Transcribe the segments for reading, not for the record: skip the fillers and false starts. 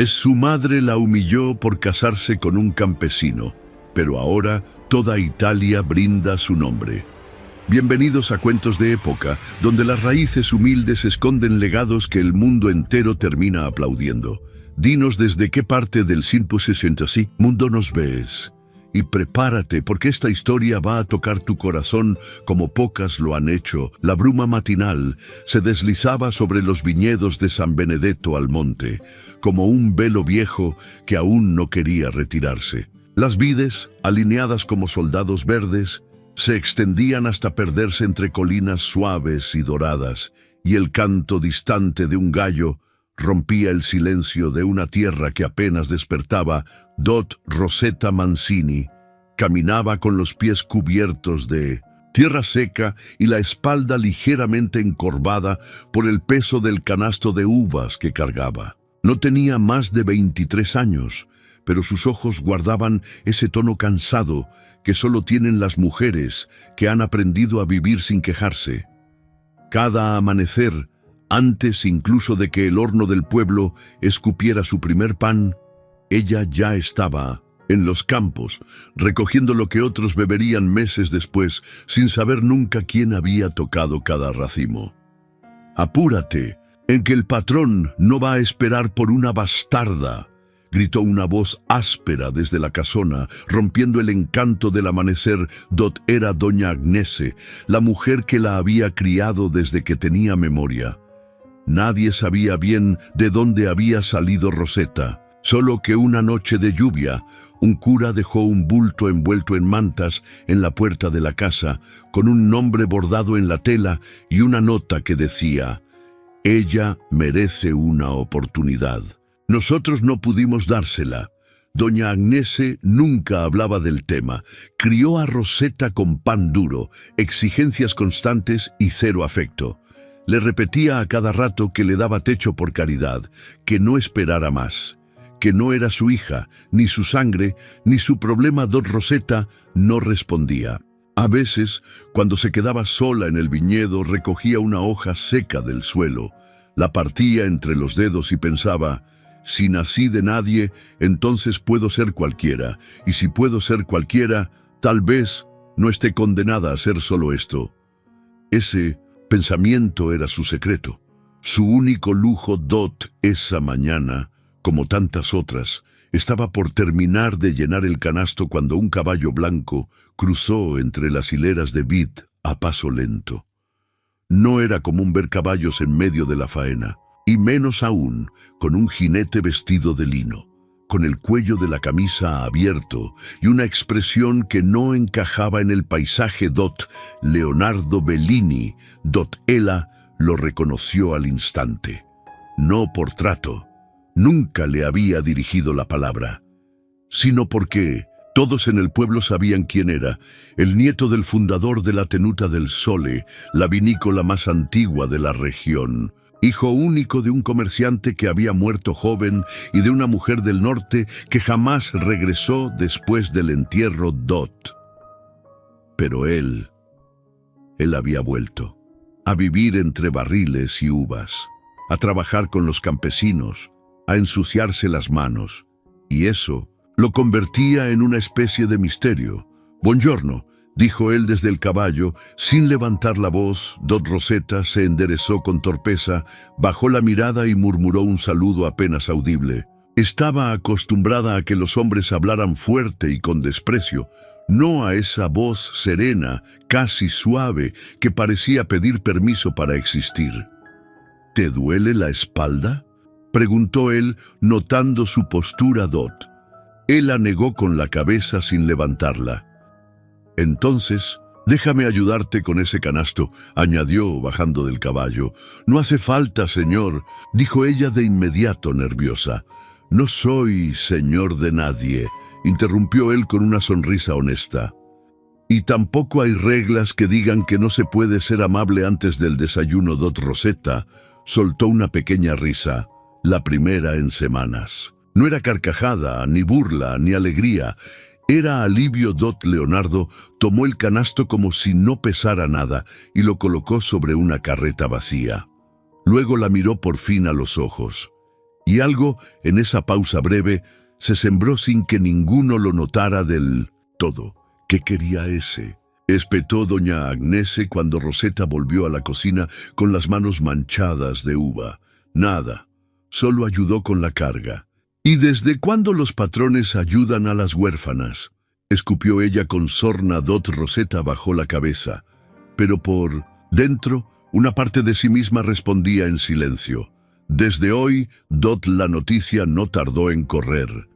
Su madre la humilló por casarse con un campesino, pero ahora toda Italia brinda su nombre. Bienvenidos a Cuentos de Época, donde las raíces humildes esconden legados que el mundo entero termina aplaudiendo. Dinos desde qué parte del 566 mundo nos ves. Y prepárate, porque esta historia va a tocar tu corazón como pocas lo han hecho. La bruma matinal se deslizaba sobre los viñedos de San Benedetto al monte, como un velo viejo que aún no quería retirarse. Las vides, alineadas como soldados verdes, se extendían hasta perderse entre colinas suaves y doradas, y el canto distante de un gallo rompía el silencio de una tierra que apenas despertaba. Dot Rosetta Mancini caminaba con los pies cubiertos de tierra seca y la espalda ligeramente encorvada por el peso del canasto de uvas que cargaba. No tenía más de 23 años, pero sus ojos guardaban ese tono cansado que solo tienen las mujeres que han aprendido a vivir sin quejarse. Cada amanecer, antes incluso de que el horno del pueblo escupiera su primer pan, ella ya estaba en los campos, recogiendo lo que otros beberían meses después, sin saber nunca quién había tocado cada racimo. «Apúrate, en que el patrón no va a esperar por una bastarda», gritó una voz áspera desde la casona, rompiendo el encanto del amanecer. Dot era doña Agnese, la mujer que la había criado desde que tenía memoria. Nadie sabía bien de dónde había salido Rosetta, solo que una noche de lluvia, un cura dejó un bulto envuelto en mantas en la puerta de la casa, con un nombre bordado en la tela y una nota que decía: «Ella merece una oportunidad». Nosotros no pudimos dársela. Doña Agnese nunca hablaba del tema. Crió a Rosetta con pan duro, exigencias constantes y cero afecto. Le repetía a cada rato que le daba techo por caridad, que no esperara más, que no era su hija, ni su sangre, ni su problema. Dot Rosetta no respondía. A veces, cuando se quedaba sola en el viñedo, recogía una hoja seca del suelo, la partía entre los dedos y pensaba: si nací de nadie, entonces puedo ser cualquiera, y si puedo ser cualquiera, tal vez no esté condenada a ser solo esto. Ese pensamiento era su secreto, su único lujo. Dot esa mañana, como tantas otras, estaba por terminar de llenar el canasto cuando un caballo blanco cruzó entre las hileras de vid a paso lento. No era común ver caballos en medio de la faena, y menos aún con un jinete vestido de lino, con el cuello de la camisa abierto y una expresión que no encajaba en el paisaje. Dot Leonardo Bellini. Dot Ella lo reconoció al instante. No por trato, nunca le había dirigido la palabra, sino porque todos en el pueblo sabían quién era, el nieto del fundador de la Tenuta del Sole, la vinícola más antigua de la región, hijo único de un comerciante que había muerto joven y de una mujer del norte que jamás regresó después del entierro. Dot. Pero él había vuelto a vivir entre barriles y uvas, a trabajar con los campesinos, a ensuciarse las manos, y eso lo convertía en una especie de misterio. «Buongiorno», dijo él desde el caballo, sin levantar la voz. Dot Rosetta se enderezó con torpeza, bajó la mirada y murmuró un saludo apenas audible. Estaba acostumbrada a que los hombres hablaran fuerte y con desprecio, no a esa voz serena, casi suave, que parecía pedir permiso para existir. «¿Te duele la espalda?», preguntó él, notando su postura. Dot. Él la negó con la cabeza sin levantarla. «Entonces, déjame ayudarte con ese canasto», añadió bajando del caballo. «No hace falta, señor», dijo ella de inmediato nerviosa. «No soy señor de nadie», interrumpió él con una sonrisa honesta. «Y tampoco hay reglas que digan que no se puede ser amable antes del desayuno». Dot Rosetta soltó una pequeña risa, la primera en semanas. No era carcajada, ni burla, ni alegría. Era alivio. Dot Leonardo tomó el canasto como si no pesara nada y lo colocó sobre una carreta vacía. Luego la miró por fin a los ojos. Y algo, en esa pausa breve, se sembró sin que ninguno lo notara del todo. ¿Qué quería ese? Espetó doña Agnese cuando Rosetta volvió a la cocina con las manos manchadas de uva. Nada, solo ayudó con la carga. ¿Y desde cuándo los patrones ayudan a las huérfanas? Escupió ella con sorna. Rosetta bajó la cabeza, pero por dentro, una parte de sí misma respondía en silencio. Desde hoy, la noticia no tardó en correr.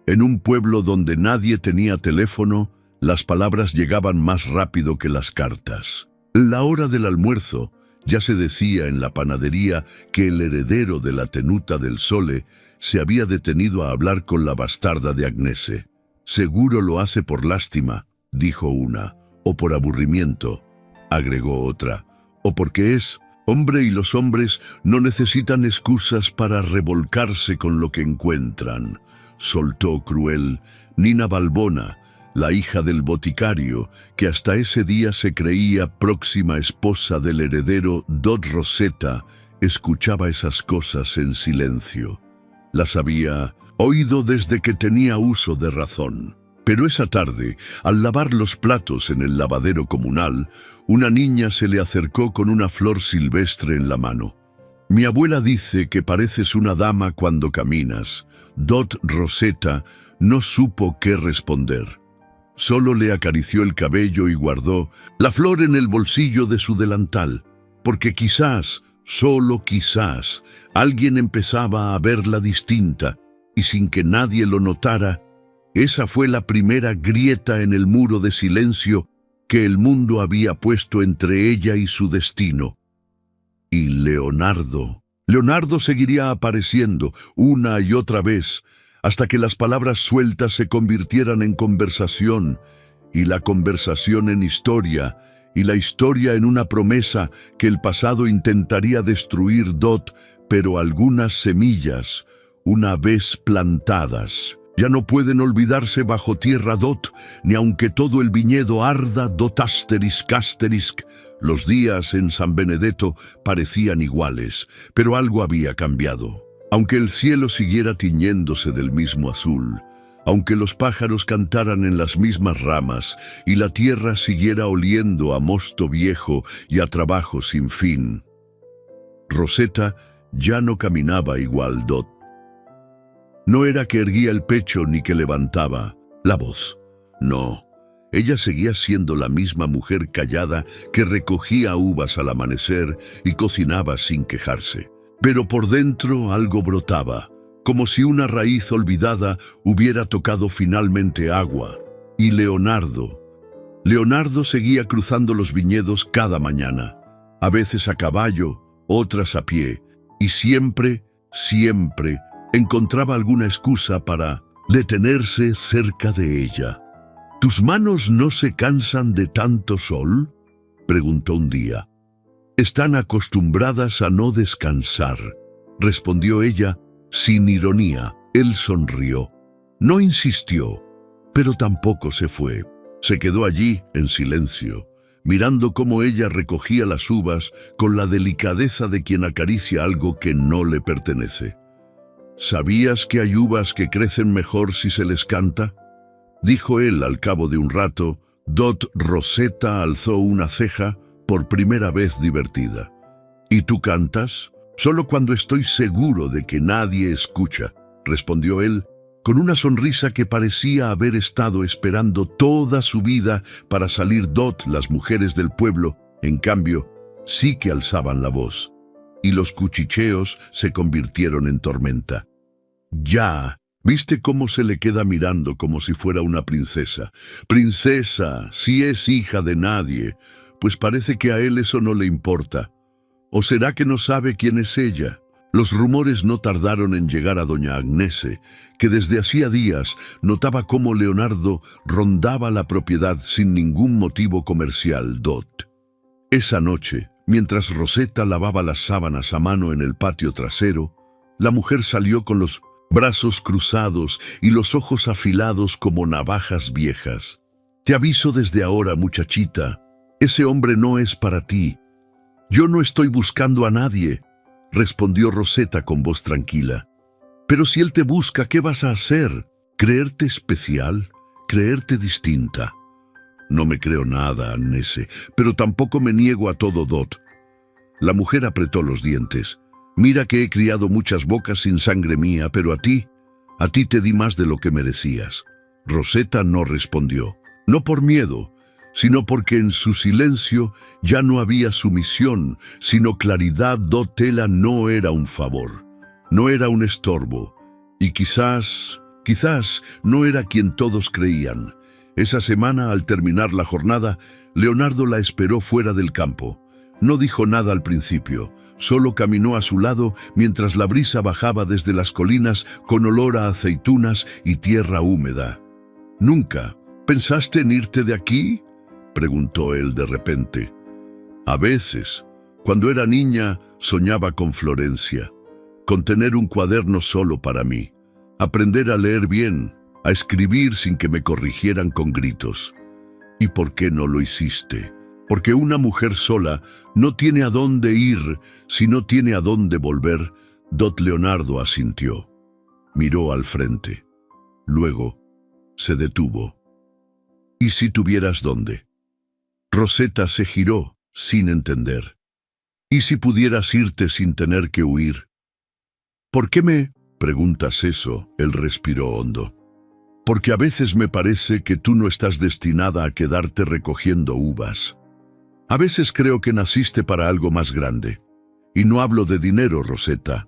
En un pueblo donde nadie tenía teléfono, las palabras llegaban más rápido que las cartas. La hora del almuerzo, ya se decía en la panadería que el heredero de la tenuta del Sole se había detenido a hablar con la bastarda de Agnese. Seguro lo hace por lástima, dijo una, o por aburrimiento, agregó otra, o porque es hombre y los hombres no necesitan excusas para revolcarse con lo que encuentran, soltó cruel Nina Balbona, la hija del boticario, que hasta ese día se creía próxima esposa del heredero. Rosetta escuchaba esas cosas en silencio. Las había oído desde que tenía uso de razón. Pero esa tarde, al lavar los platos en el lavadero comunal, una niña se le acercó con una flor silvestre en la mano. Mi abuela dice que pareces una dama cuando caminas. Rosetta no supo qué responder. Solo le acarició el cabello y guardó la flor en el bolsillo de su delantal, porque quizás, solo quizás, alguien empezaba a verla distinta, y sin que nadie lo notara, esa fue la primera grieta en el muro de silencio que el mundo había puesto entre ella y su destino. Y Leonardo seguiría apareciendo una y otra vez, hasta que las palabras sueltas se convirtieran en conversación, y la conversación en historia, y la historia en una promesa que el pasado intentaría destruir. Pero algunas semillas, una vez plantadas, ya no pueden olvidarse bajo tierra. Ni aunque todo el viñedo arda. ***. Los días en San Benedetto parecían iguales, pero algo había cambiado. Aunque el cielo siguiera tiñéndose del mismo azul, aunque los pájaros cantaran en las mismas ramas y la tierra siguiera oliendo a mosto viejo y a trabajo sin fin, Rosetta ya no caminaba igual. No era que erguía el pecho ni que levantaba la voz. No, ella seguía siendo la misma mujer callada que recogía uvas al amanecer y cocinaba sin quejarse. Pero por dentro algo brotaba, como si una raíz olvidada hubiera tocado finalmente agua. Y Leonardo seguía cruzando los viñedos cada mañana, a veces a caballo, otras a pie, y siempre encontraba alguna excusa para detenerse cerca de ella. ¿Tus manos no se cansan de tanto sol?, preguntó un día. Están acostumbradas a no descansar, respondió ella sin ironía. Él sonrió. No insistió, pero tampoco se fue. Se quedó allí en silencio, mirando cómo ella recogía las uvas con la delicadeza de quien acaricia algo que no le pertenece. ¿Sabías que hay uvas que crecen mejor si se les canta?, dijo él al cabo de un rato. Rosetta alzó una ceja, por primera vez divertida. ¿Y tú cantas? Solo cuando estoy seguro de que nadie escucha, respondió él, con una sonrisa que parecía haber estado esperando toda su vida para salir. Las mujeres del pueblo, en cambio, sí que alzaban la voz, y los cuchicheos se convirtieron en tormenta. Ya, ¿viste cómo se le queda mirando como si fuera una princesa? Princesa, si es hija de nadie, pues parece que a él eso no le importa. ¿O será que no sabe quién es ella? Los rumores no tardaron en llegar a doña Agnese, que desde hacía días notaba cómo Leonardo rondaba la propiedad sin ningún motivo comercial. Esa noche, mientras Rosetta lavaba las sábanas a mano en el patio trasero, la mujer salió con los brazos cruzados y los ojos afilados como navajas viejas. Te aviso desde ahora, muchachita, ese hombre no es para ti. Yo no estoy buscando a nadie, respondió Rosetta con voz tranquila. Pero si él te busca, ¿qué vas a hacer? ¿Creerte especial? ¿Creerte distinta? No me creo nada, Agnese, pero tampoco me niego a todo, Dot. La mujer apretó los dientes. Mira que he criado muchas bocas sin sangre mía, pero a ti te di más de lo que merecías. Rosetta no respondió, no por miedo, sino porque en su silencio ya no había sumisión, sino claridad. Dotela no era un favor, no era un estorbo, y quizás no era quien todos creían. Esa semana, al terminar la jornada, Leonardo la esperó fuera del campo. No dijo nada al principio, solo caminó a su lado mientras la brisa bajaba desde las colinas con olor a aceitunas y tierra húmeda. «¿Nunca pensaste en irte de aquí?», preguntó él de repente. «A veces, cuando era niña, soñaba con Florencia, con tener un cuaderno solo para mí, aprender a leer bien, a escribir sin que me corrigieran con gritos. ¿Y por qué no lo hiciste? Porque una mujer sola no tiene a dónde ir si no tiene a dónde volver». Dot Leonardo asintió. Miró al frente. Luego se detuvo. «¿Y si tuvieras dónde?». Rosetta se giró, sin entender. «¿Y si pudieras irte sin tener que huir?». «¿Por qué me preguntas eso?». Él respiró hondo. «Porque a veces me parece que tú no estás destinada a quedarte recogiendo uvas. A veces creo que naciste para algo más grande. Y no hablo de dinero, Rosetta.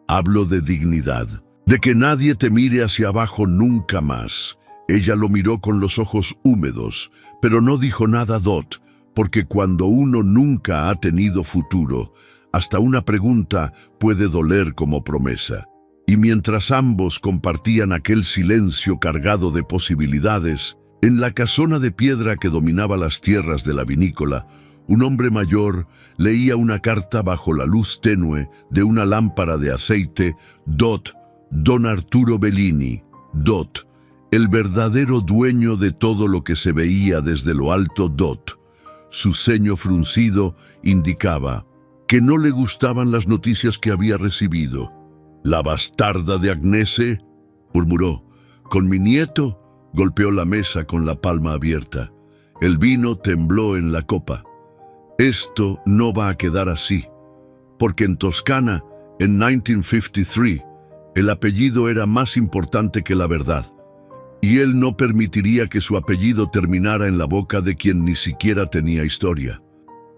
Hablo de dignidad, de que nadie te mire hacia abajo nunca más». Ella lo miró con los ojos húmedos, pero no dijo nada. Dot, porque cuando uno nunca ha tenido futuro, hasta una pregunta puede doler como promesa. Y mientras ambos compartían aquel silencio cargado de posibilidades, en la casona de piedra que dominaba las tierras de la vinícola, un hombre mayor leía una carta bajo la luz tenue de una lámpara de aceite. Dot, don Arturo Bellini. Dot, el verdadero dueño de todo lo que se veía desde lo alto. Dot. Su ceño fruncido indicaba que no le gustaban las noticias que había recibido. «¿La bastarda de Agnese?», murmuró. «Con mi nieto». Golpeó la mesa con la palma abierta. El vino tembló en la copa. «Esto no va a quedar así, porque en Toscana, en 1953, el apellido era más importante que la verdad. Y él no permitiría que su apellido terminara en la boca de quien ni siquiera tenía historia».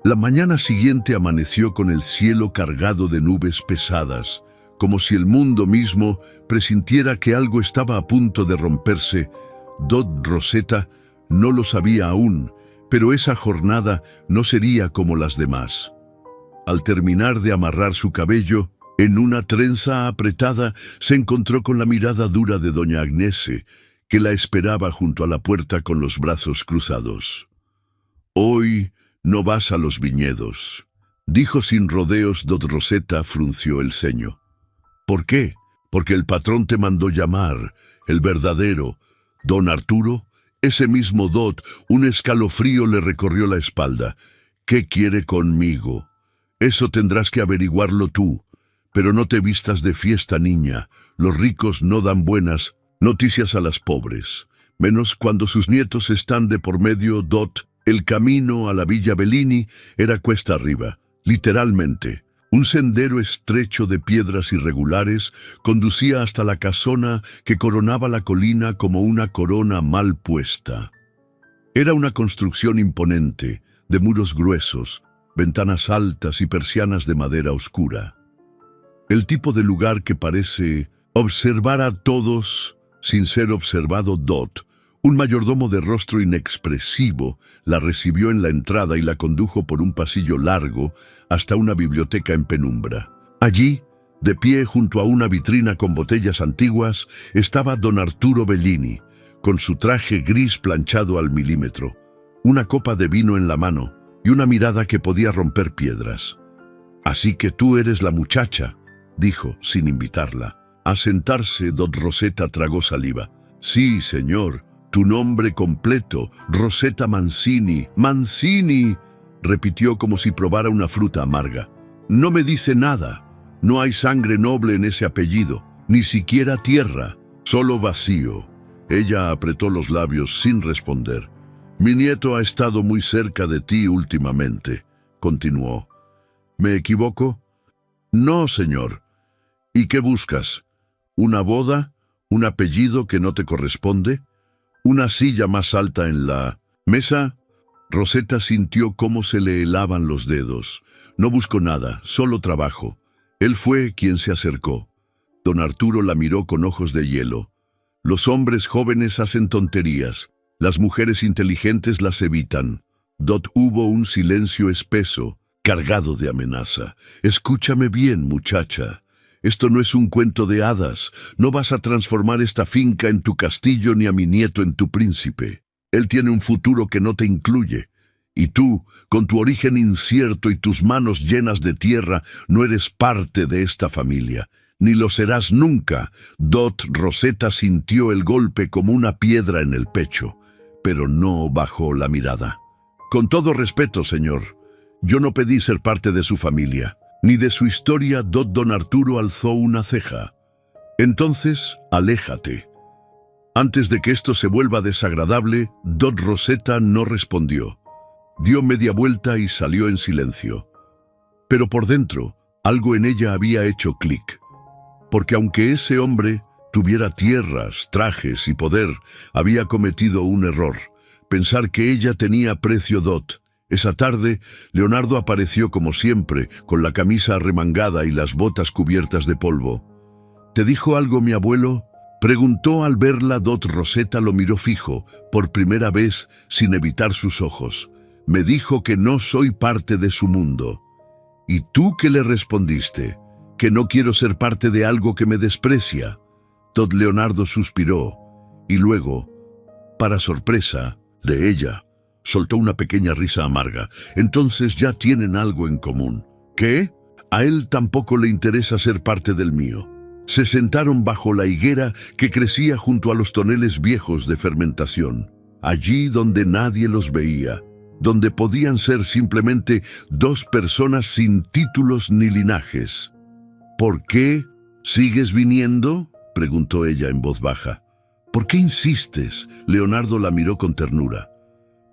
La mañana siguiente amaneció con el cielo cargado de nubes pesadas, como si el mundo mismo presintiera que algo estaba a punto de romperse. Dot Rosetta no lo sabía aún, pero esa jornada no sería como las demás. Al terminar de amarrar su cabello, en una trenza apretada, se encontró con la mirada dura de doña Agnese, que la esperaba junto a la puerta con los brazos cruzados. «Hoy no vas a los viñedos», dijo sin rodeos. Dot Rosetta frunció el ceño. «¿Por qué?». «Porque el patrón te mandó llamar, el verdadero don Arturo». Ese mismo. Dot, un escalofrío le recorrió la espalda. «¿Qué quiere conmigo?». «Eso tendrás que averiguarlo tú. Pero no te vistas de fiesta, niña. Los ricos no dan buenas noticias a las pobres, menos cuando sus nietos están de por medio». Dot, el camino a la Villa Bellini era cuesta arriba, literalmente. Un sendero estrecho de piedras irregulares conducía hasta la casona que coronaba la colina como una corona mal puesta. Era una construcción imponente, de muros gruesos, ventanas altas y persianas de madera oscura. El tipo de lugar que parece observar a todos sin ser observado. Dot, un mayordomo de rostro inexpresivo, la recibió en la entrada y la condujo por un pasillo largo hasta una biblioteca en penumbra. Allí, de pie junto a una vitrina con botellas antiguas, estaba don Arturo Bellini, con su traje gris planchado al milímetro, una copa de vino en la mano y una mirada que podía romper piedras. «Así que tú eres la muchacha», dijo, sin invitarla. A sentarse, Dot Rosetta tragó saliva. «Sí, señor. Tu nombre completo, Rosetta Mancini». «Mancini», repitió como si probara una fruta amarga. «No me dice nada. No hay sangre noble en ese apellido, Ni siquiera tierra, solo vacío. Ella apretó los labios sin responder. Mi nieto ha estado muy cerca de ti últimamente, continuó. ¿Me equivoco? No, señor. ¿Y qué buscas? ¿Una boda? ¿Un apellido que no te corresponde? ¿Una silla más alta en la mesa? Rosetta sintió cómo se le helaban los dedos. No buscó nada, solo trabajo. Él fue quien se acercó. Don Arturo la miró con ojos de hielo. Los hombres jóvenes hacen tonterías. Las mujeres inteligentes las evitan. Dot hubo un silencio espeso, cargado de amenaza. Escúchame bien, muchacha. Esto no es un cuento de hadas. No vas a transformar esta finca en tu castillo ni a mi nieto en tu príncipe. Él tiene un futuro que no te incluye. Y tú, con tu origen incierto y tus manos llenas de tierra, no eres parte de esta familia. Ni lo serás nunca. Rosetta sintió el golpe como una piedra en el pecho, pero no bajó la mirada. Con todo respeto, señor, yo no pedí ser parte de su familia, ni de su historia. Don Arturo alzó una ceja. Entonces, aléjate. Antes de que esto se vuelva desagradable, Rosetta no respondió. Dio media vuelta y salió en silencio. Pero por dentro, algo en ella había hecho clic. Porque aunque ese hombre tuviera tierras, trajes y poder, había cometido un error. Pensar que ella tenía precio. Esa tarde, Leonardo apareció como siempre, con la camisa arremangada y las botas cubiertas de polvo. ¿Te dijo algo mi abuelo?, preguntó al verla. Rosetta lo miró fijo, por primera vez, sin evitar sus ojos. Me dijo que no soy parte de su mundo. ¿Y tú qué le respondiste? Que no quiero ser parte de algo que me desprecia. Leonardo suspiró, y luego, para sorpresa de ella, soltó una pequeña risa amarga. Entonces ya tienen algo en común. ¿Qué? A él tampoco le interesa ser parte del mío. Se sentaron bajo la higuera que crecía junto a los toneles viejos de fermentación, allí donde nadie los veía, donde podían ser simplemente dos personas sin títulos ni linajes. ¿Por qué sigues viniendo?, preguntó ella en voz baja. ¿Por qué insistes? Leonardo la miró con ternura.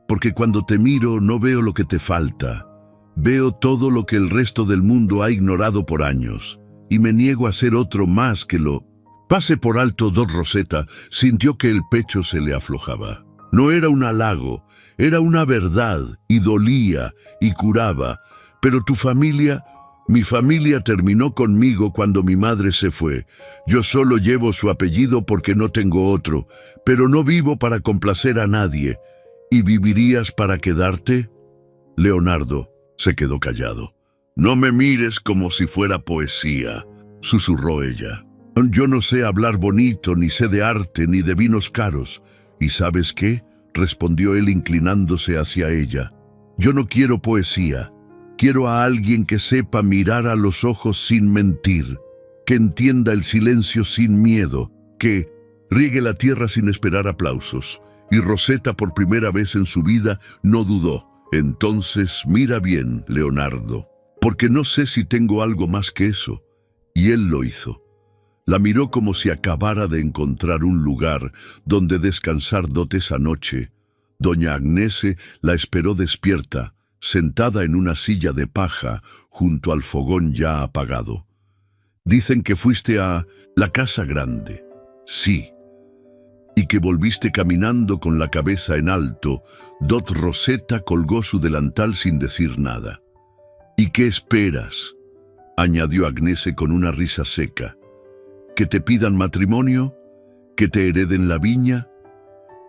Porque cuando te miro no veo lo que te falta. Veo todo lo que el resto del mundo ha ignorado por años, y me niego a ser otro más que lo... Pase por alto. Rosetta sintió que el pecho se le aflojaba. No era un halago, era una verdad, y dolía, y curaba. Pero tu familia... Mi familia terminó conmigo cuando mi madre se fue. Yo solo llevo su apellido porque no tengo otro, pero no vivo para complacer a nadie. ¿Y vivirías para quedarte? Leonardo se quedó callado. No me mires como si fuera poesía, susurró ella. Yo no sé hablar bonito, ni sé de arte, ni de vinos caros. ¿Y sabes qué?, respondió él inclinándose hacia ella. Yo no quiero poesía. Quiero a alguien que sepa mirar a los ojos sin mentir, que entienda el silencio sin miedo, que riegue la tierra sin esperar aplausos. Y Rosetta, por primera vez en su vida, no dudó. Entonces, mira bien, Leonardo, porque no sé si tengo algo más que eso. Y él lo hizo. La miró como si acabara de encontrar un lugar donde descansar. Esa noche, doña Agnese la esperó despierta, sentada en una silla de paja junto al fogón ya apagado. Dicen que fuiste a la casa grande. Sí. Y que volviste caminando con la cabeza en alto. Rosetta colgó su delantal sin decir nada. ¿Y qué esperas?, añadió Agnese con una risa seca. ¿Que te pidan matrimonio? ¿Que te hereden la viña?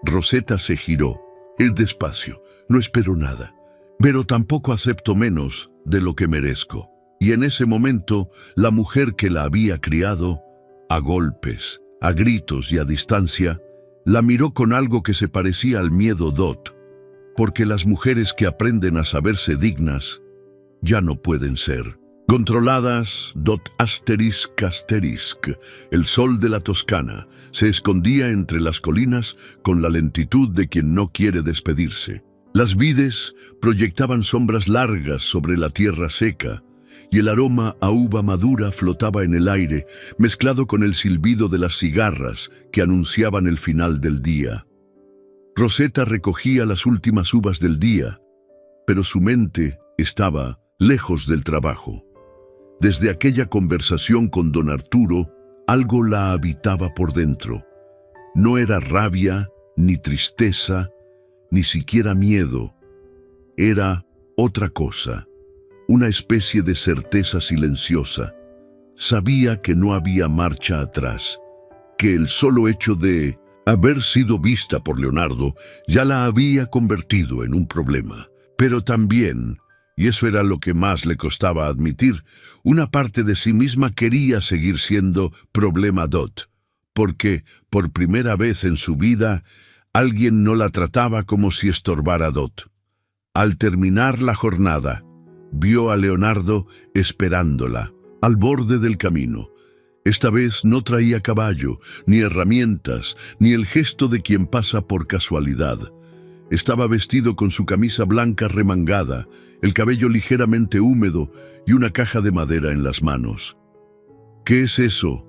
Rosetta se giró. Él despacio. No espero nada, pero tampoco acepto menos de lo que merezco. Y en ese momento, la mujer que la había criado, a golpes, a gritos y a distancia, la miró con algo que se parecía al miedo. Porque las mujeres que aprenden a saberse dignas ya no pueden ser controladas. ****. El sol de la Toscana se escondía entre las colinas con la lentitud de quien no quiere despedirse. Las vides proyectaban sombras largas sobre la tierra seca, y el aroma a uva madura flotaba en el aire, mezclado con el silbido de las cigarras que anunciaban el final del día. Rosetta recogía las últimas uvas del día, pero su mente estaba lejos del trabajo. Desde aquella conversación con don Arturo, algo la habitaba por dentro. No era rabia, ni tristeza, ni siquiera miedo. Era otra cosa, una especie de certeza silenciosa. Sabía que no había marcha atrás, que el solo hecho de haber sido vista por Leonardo ya la había convertido en un problema. Pero también, y eso era lo que más le costaba admitir, una parte de sí misma quería seguir siendo problema Dot, porque por primera vez en su vida alguien no la trataba como si estorbara a Dot. Al terminar la jornada, vio a Leonardo esperándola, al borde del camino. Esta vez no traía caballo, ni herramientas, ni el gesto de quien pasa por casualidad. Estaba vestido con su camisa blanca remangada, el cabello ligeramente húmedo y una caja de madera en las manos. «¿Qué es eso?»,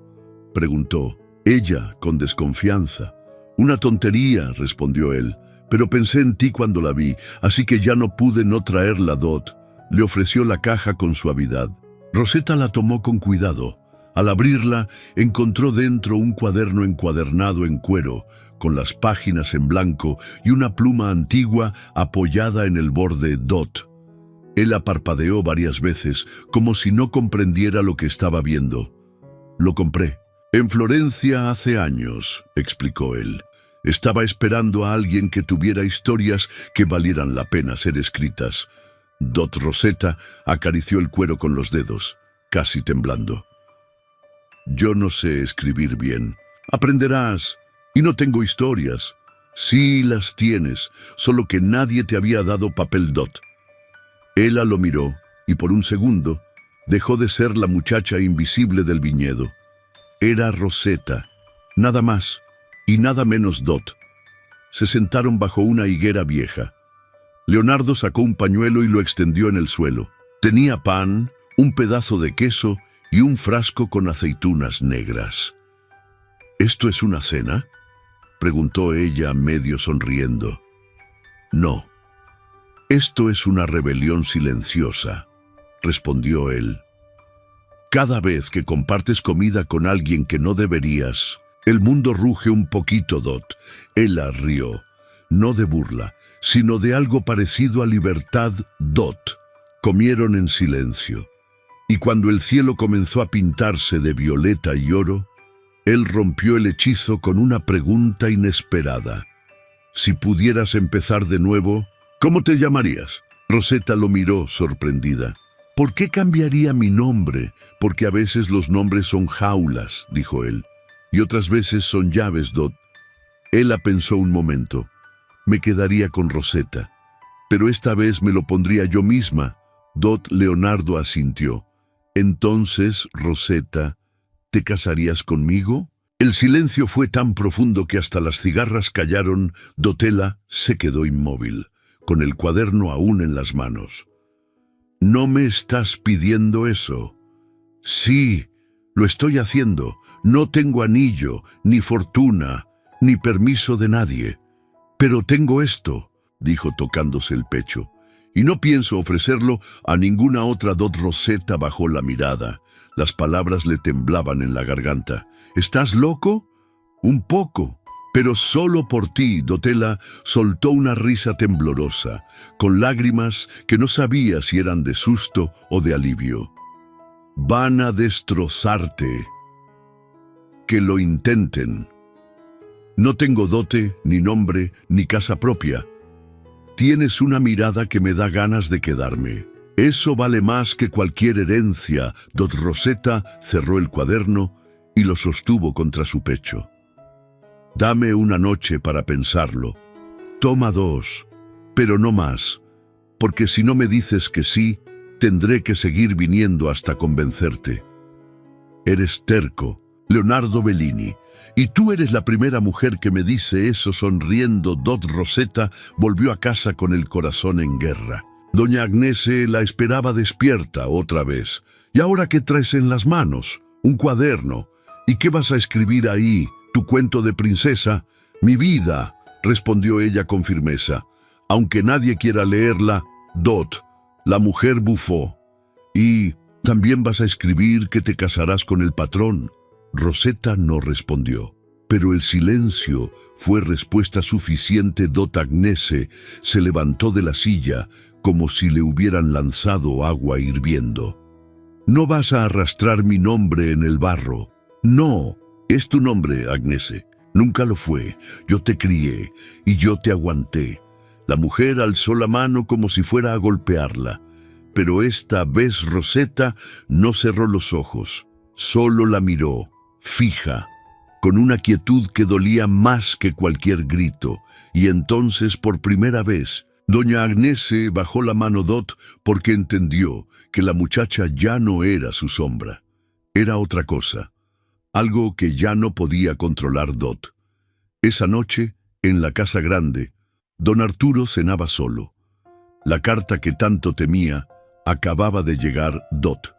preguntó, ella con desconfianza. «Una tontería», respondió él, «pero pensé en ti cuando la vi, así que ya no pude no traerla, Dot». Le ofreció la caja con suavidad. Rosetta la tomó con cuidado. Al abrirla, encontró dentro un cuaderno encuadernado en cuero, con las páginas en blanco y una pluma antigua apoyada en el borde Dot. Él la parpadeó varias veces, como si no comprendiera lo que estaba viendo. «Lo compré. En Florencia hace años», explicó él. «Estaba esperando a alguien que tuviera historias que valieran la pena ser escritas». Dot Rosetta acarició el cuero con los dedos, casi temblando. «Yo no sé escribir bien. Aprenderás. Y no tengo historias». «Sí las tienes, solo que nadie te había dado papel, Dot». Ella lo miró y por un segundo dejó de ser la muchacha invisible del viñedo. Era Rosetta, nada más y nada menos Dot. Se sentaron bajo una higuera vieja. Leonardo sacó un pañuelo y lo extendió en el suelo. Tenía pan, un pedazo de queso y un frasco con aceitunas negras. «¿Esto es una cena?», preguntó ella medio sonriendo. «No. Esto es una rebelión silenciosa», respondió él. «Cada vez que compartes comida con alguien que no deberías, el mundo ruge un poquito, Dot». Ella rió, no de burla, sino de algo parecido a libertad, Dot. Comieron en silencio, y cuando el cielo comenzó a pintarse de violeta y oro, él rompió el hechizo con una pregunta inesperada. «Si pudieras empezar de nuevo, ¿cómo te llamarías?». Rosetta lo miró sorprendida. «¿Por qué cambiaría mi nombre? Porque a veces los nombres son jaulas», dijo él, «y otras veces son llaves, Dot». Ella pensó un momento. «Me quedaría con Rosetta, pero esta vez me lo pondría yo misma». Dot Leonardo asintió. «Entonces, Rosetta, ¿te casarías conmigo?». El silencio fue tan profundo que hasta las cigarras callaron. Dotella se quedó inmóvil, con el cuaderno aún en las manos. «¿No me estás pidiendo eso?». «Sí, lo estoy haciendo. No tengo anillo, ni fortuna, ni permiso de nadie. Pero tengo esto», dijo tocándose el pecho, «y no pienso ofrecerlo a ninguna otra». Dot Rosetta bajó la mirada. Las palabras le temblaban en la garganta. «¿Estás loco?». «Un poco, pero solo por ti». Dotella soltó una risa temblorosa, con lágrimas que no sabía si eran de susto o de alivio. «Van a destrozarte. Que lo intenten. No tengo dote, ni nombre, ni casa propia. Tienes una mirada que me da ganas de quedarme. Eso vale más que cualquier herencia». Dot Rosetta cerró el cuaderno y lo sostuvo contra su pecho. «Dame una noche para pensarlo. Toma 2, pero no más, porque si no me dices que sí, tendré que seguir viniendo hasta convencerte. Eres terco, Leonardo Bellini, y tú eres la primera mujer que me dice eso». Sonriendo, Dot Rosetta volvió a casa con el corazón en guerra. Doña Agnese la esperaba despierta otra vez. ¿Y ahora qué traes en las manos? Un cuaderno. ¿Y qué vas a escribir ahí? ¿Tu cuento de princesa? Mi vida, respondió ella con firmeza. Aunque nadie quiera leerla, Dot, la mujer bufó. ¿Y también vas a escribir que te casarás con el patrón? Rosetta no respondió, pero el silencio fue respuesta suficiente. Dot Agnese se levantó de la silla como si le hubieran lanzado agua hirviendo. No vas a arrastrar mi nombre en el barro. No, es tu nombre, Agnese. Nunca lo fue. Yo te crié y yo te aguanté. La mujer alzó la mano como si fuera a golpearla, pero esta vez Rosetta no cerró los ojos, solo la miró, fija, con una quietud que dolía más que cualquier grito, y entonces por primera vez doña Agnese bajó la mano Dot porque entendió que la muchacha ya no era su sombra, era otra cosa, algo que ya no podía controlar Dot. Esa noche, en la casa grande, don Arturo cenaba solo. La carta que tanto temía acababa de llegar. Dot.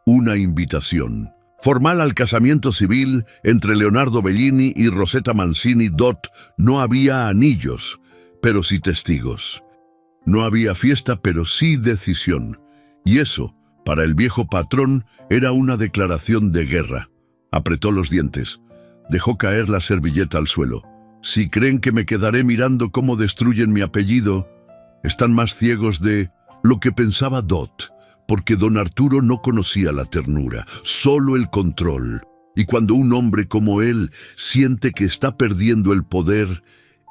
Una invitación formal al casamiento civil entre Leonardo Bellini y Rosetta Mancini. Dot. No había anillos, pero sí testigos. No había fiesta, pero sí decisión. Y eso, para el viejo patrón, era una declaración de guerra. Apretó los dientes. Dejó caer la servilleta al suelo. Si creen que me quedaré mirando cómo destruyen mi apellido, están más ciegos de lo que pensaba Dot, porque don Arturo no conocía la ternura, solo el control. Y cuando un hombre como él siente que está perdiendo el poder,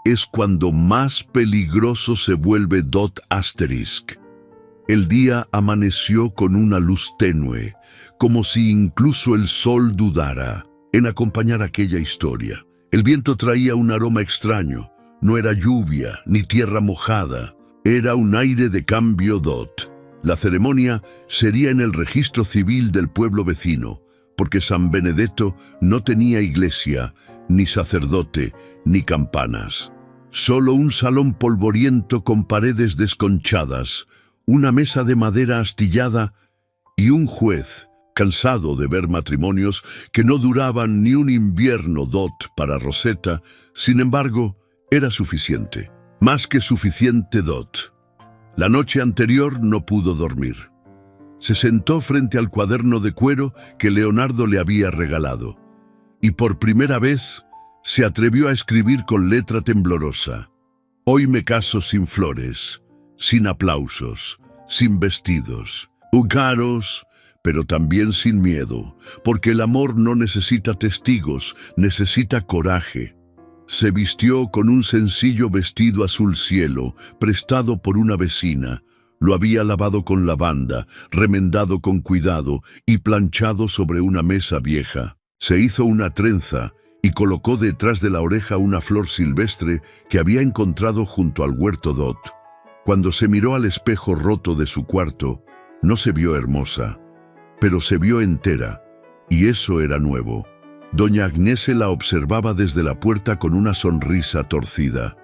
es cuando más peligroso se vuelve. Dot Asterisk. El día amaneció con una luz tenue, como si incluso el sol dudara en acompañar aquella historia. El viento traía un aroma extraño. No era lluvia ni tierra mojada. Era un aire de cambio. Dot. La ceremonia sería en el registro civil del pueblo vecino, porque San Benedetto no tenía iglesia, ni sacerdote, ni campanas. Solo un salón polvoriento con paredes desconchadas, una mesa de madera astillada y un juez, cansado de ver matrimonios que no duraban ni un invierno. Dot, para Rosetta, sin embargo, era suficiente. Más que suficiente. Dot. La noche anterior no pudo dormir. Se sentó frente al cuaderno de cuero que Leonardo le había regalado, y por primera vez se atrevió a escribir con letra temblorosa. Hoy me caso sin flores, sin aplausos, sin vestidos, caros, pero también sin miedo, porque el amor no necesita testigos, necesita coraje. Se vistió con un sencillo vestido azul cielo, prestado por una vecina. Lo había lavado con lavanda, remendado con cuidado y planchado sobre una mesa vieja. Se hizo una trenza y colocó detrás de la oreja una flor silvestre que había encontrado junto al huerto. Dot. Cuando se miró al espejo roto de su cuarto, no se vio hermosa, pero se vio entera, y eso era nuevo. Doña Agnese la observaba desde la puerta con una sonrisa torcida.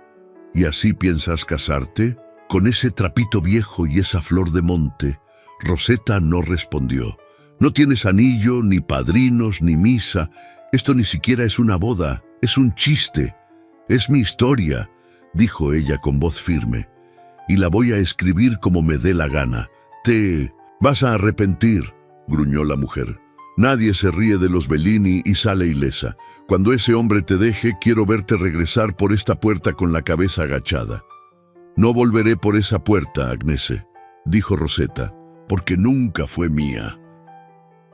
¿Y así piensas casarte? ¿Con ese trapito viejo y esa flor de monte? Rosetta no respondió. No tienes anillo, ni padrinos, ni misa. Esto ni siquiera es una boda, es un chiste. Es mi historia, dijo ella con voz firme. Y la voy a escribir como me dé la gana. Te vas a arrepentir, gruñó la mujer. Nadie se ríe de los Bellini y sale ilesa. Cuando ese hombre te deje, quiero verte regresar por esta puerta con la cabeza agachada. No volveré por esa puerta, Agnese, dijo Rosetta, porque nunca fue mía.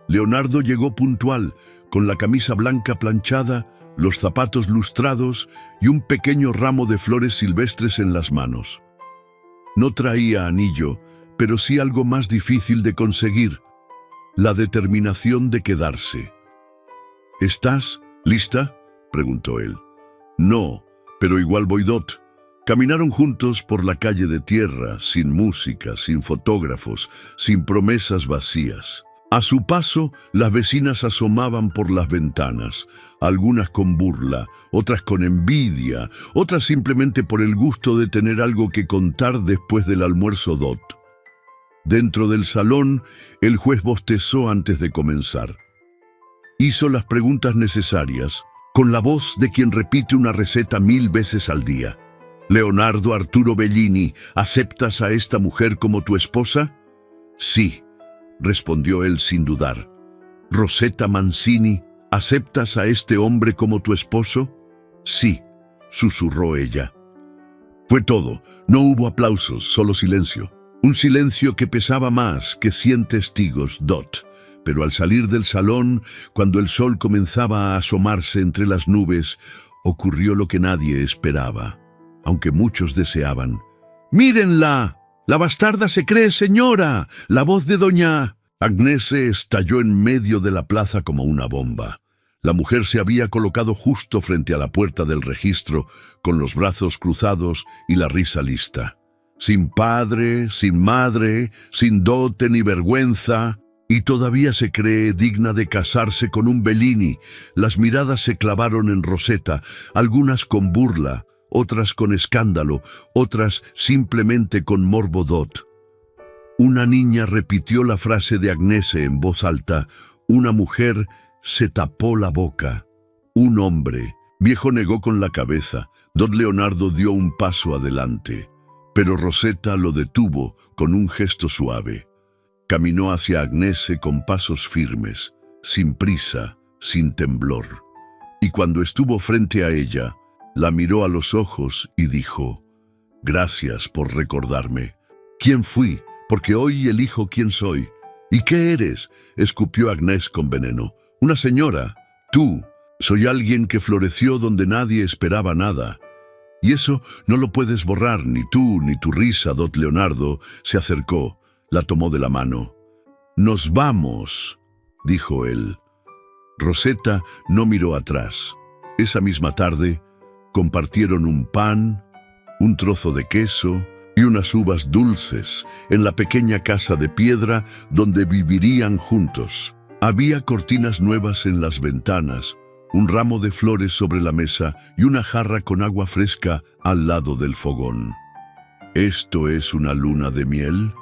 Leonardo llegó puntual, con la camisa blanca planchada, los zapatos lustrados y un pequeño ramo de flores silvestres en las manos. No traía anillo, pero sí algo más difícil de conseguir: la determinación de quedarse. ¿Estás lista?, preguntó él. No, pero igual voy. Dot. Caminaron juntos por la calle de tierra, sin música, sin fotógrafos, sin promesas vacías. A su paso, las vecinas asomaban por las ventanas, algunas con burla, otras con envidia, otras simplemente por el gusto de tener algo que contar después del almuerzo. Dot. Dentro del salón, el juez bostezó antes de comenzar. Hizo las preguntas necesarias, con la voz de quien repite una receta 1000 veces al día. «Leonardo Arturo Bellini, ¿aceptas a esta mujer como tu esposa?» «Sí», respondió él sin dudar. «Rosetta Mancini, ¿aceptas a este hombre como tu esposo?» «Sí», susurró ella. Fue todo. No hubo aplausos, solo silencio. Un silencio que pesaba más que 100 testigos, Dot. Pero al salir del salón, cuando el sol comenzaba a asomarse entre las nubes, ocurrió lo que nadie esperaba, aunque muchos deseaban. «¡Mírenla! ¡La bastarda se cree señora! ¡La voz de doña...» Agnese estalló en medio de la plaza como una bomba. La mujer se había colocado justo frente a la puerta del registro, con los brazos cruzados y la risa lista. Sin padre, sin madre, sin dote ni vergüenza, y todavía se cree digna de casarse con un Bellini. Las miradas se clavaron en Rosetta, algunas con burla, otras con escándalo, otras simplemente con morbo. Dot. Una niña repitió la frase de Agnese en voz alta. Una mujer se tapó la boca. Un hombre. Viejo negó con la cabeza. Dot Leonardo dio un paso adelante, pero Rosetta lo detuvo con un gesto suave. Caminó hacia Agnese con pasos firmes, sin prisa, sin temblor. Y cuando estuvo frente a ella, la miró a los ojos y dijo: «Gracias por recordarme. ¿Quién fui? Porque hoy elijo quién soy». «¿Y qué eres?», escupió Agnès con veneno. «Una señora. Tú. Soy alguien que floreció donde nadie esperaba nada. Y eso no lo puedes borrar, ni tú, ni tu risa». Dot Leonardo se acercó, la tomó de la mano. «Nos vamos», dijo él. Rosetta no miró atrás. Esa misma tarde, compartieron un pan, un trozo de queso y unas uvas dulces en la pequeña casa de piedra donde vivirían juntos. Había cortinas nuevas en las ventanas, un ramo de flores sobre la mesa y una jarra con agua fresca al lado del fogón. «¿Esto es una luna de miel?»,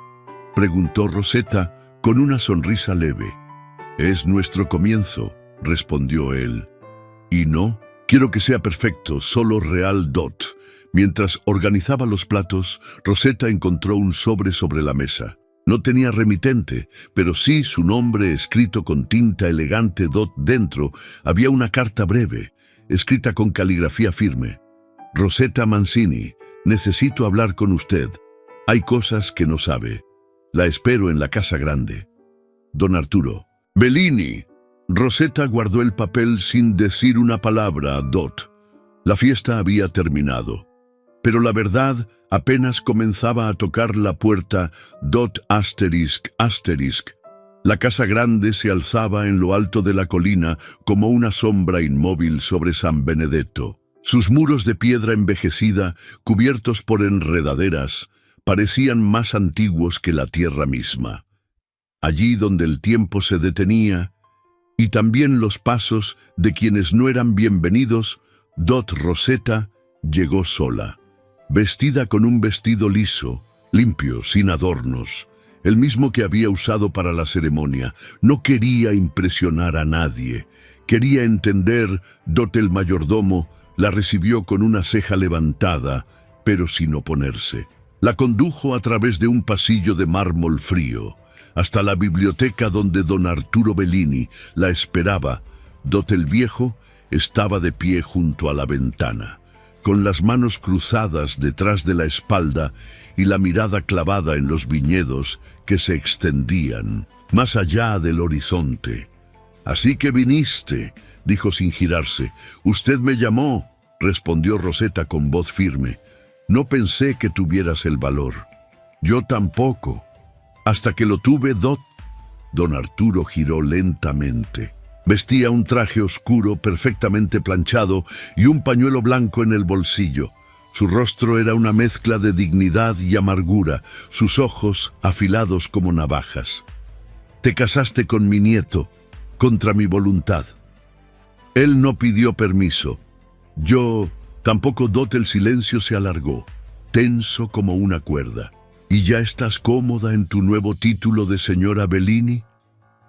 preguntó Rosetta con una sonrisa leve. «Es nuestro comienzo», respondió él. «Y no, quiero que sea perfecto, solo real». Dot. Mientras organizaba los platos, Rosetta encontró un sobre la mesa. No tenía remitente, pero sí su nombre escrito con tinta elegante. Dot. Dentro había una carta breve, escrita con caligrafía firme. «Rosetta Mancini, necesito hablar con usted. Hay cosas que no sabe. La espero en la casa grande. Don Arturo Bellini». Rosetta guardó el papel sin decir una palabra a Dot. La fiesta había terminado, pero la verdad apenas comenzaba a tocar la puerta. Dot ***. La casa grande se alzaba en lo alto de la colina como una sombra inmóvil sobre San Benedetto. Sus muros de piedra envejecida, cubiertos por enredaderas, parecían más antiguos que la tierra misma. Allí donde el tiempo se detenía, y también los pasos de quienes no eran bienvenidos, Dot Rosetta llegó sola, vestida con un vestido liso, limpio, sin adornos, el mismo que había usado para la ceremonia. No quería impresionar a nadie, quería entender. Dot el mayordomo la recibió con una ceja levantada, pero sin oponerse. La condujo a través de un pasillo de mármol frío, hasta la biblioteca donde don Arturo Bellini la esperaba. Dot el viejo estaba de pie junto a la ventana, con las manos cruzadas detrás de la espalda y la mirada clavada en los viñedos que se extendían más allá del horizonte. «Así que viniste», dijo sin girarse. «Usted me llamó», respondió Rosetta con voz firme. «No pensé que tuvieras el valor». «Yo tampoco. Hasta que lo tuve». Dot. Don Arturo giró lentamente. Vestía un traje oscuro perfectamente planchado y un pañuelo blanco en el bolsillo. Su rostro era una mezcla de dignidad y amargura, sus ojos afilados como navajas. «Te casaste con mi nieto, contra mi voluntad. Él no pidió permiso. Yo tampoco». Dot. El silencio se alargó, tenso como una cuerda. ¿Y ya estás cómoda en tu nuevo título de señora Bellini?,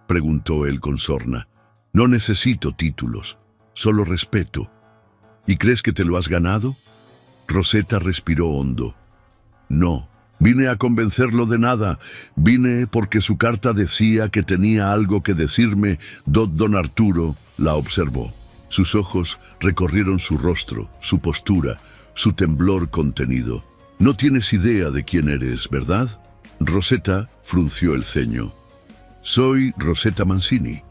preguntó él con sorna. No necesito títulos, solo respeto. ¿Y crees que te lo has ganado? Rosetta respiró hondo. No, vine a convencerlo de nada. Vine porque su carta decía que tenía algo que decirme. Don Arturo la observó. Sus ojos recorrieron su rostro, su postura, su temblor contenido. No tienes idea de quién eres, ¿verdad? Rosetta frunció el ceño. Soy Rosetta Mancini.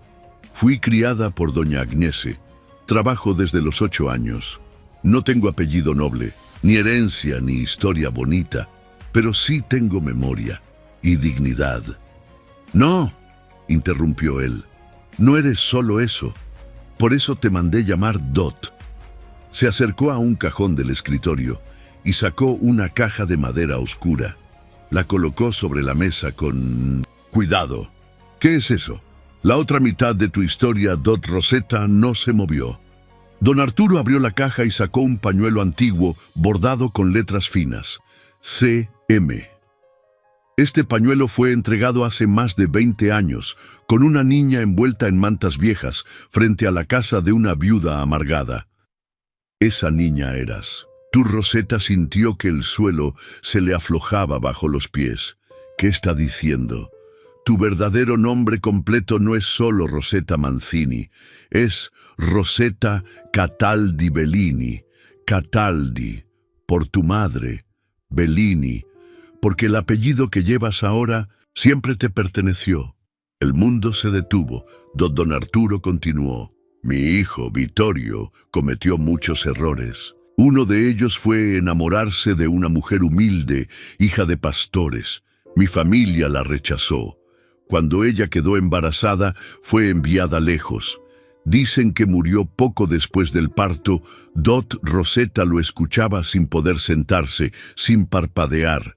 Fui criada por doña Agnese. Trabajo desde los 8 años. No tengo apellido noble, ni herencia, ni historia bonita, pero sí tengo memoria y dignidad. No, interrumpió él, no eres solo eso. Por eso te mandé llamar Dot. Se acercó a un cajón del escritorio y sacó una caja de madera oscura. La colocó sobre la mesa con... Cuidado. ¿Qué es eso? La otra mitad de tu historia, Dot Rosetta, no se movió. Don Arturo abrió la caja y sacó un pañuelo antiguo bordado con letras finas. C.M. Este pañuelo fue entregado hace más de 20 años, con una niña envuelta en mantas viejas, frente a la casa de una viuda amargada. Esa niña eras. Tu Rosetta sintió que el suelo se le aflojaba bajo los pies. ¿Qué está diciendo? Tu verdadero nombre completo no es solo Rosetta Mancini, es Rosetta Cataldi Bellini. Cataldi, por tu madre, Bellini, porque el apellido que llevas ahora siempre te perteneció. El mundo se detuvo. Don Arturo continuó. Mi hijo, Vittorio, cometió muchos errores. Uno de ellos fue enamorarse de una mujer humilde, hija de pastores. Mi familia la rechazó. Cuando ella quedó embarazada, fue enviada lejos. Dicen que murió poco después del parto. Dot Rosetta lo escuchaba sin poder sentarse, sin parpadear.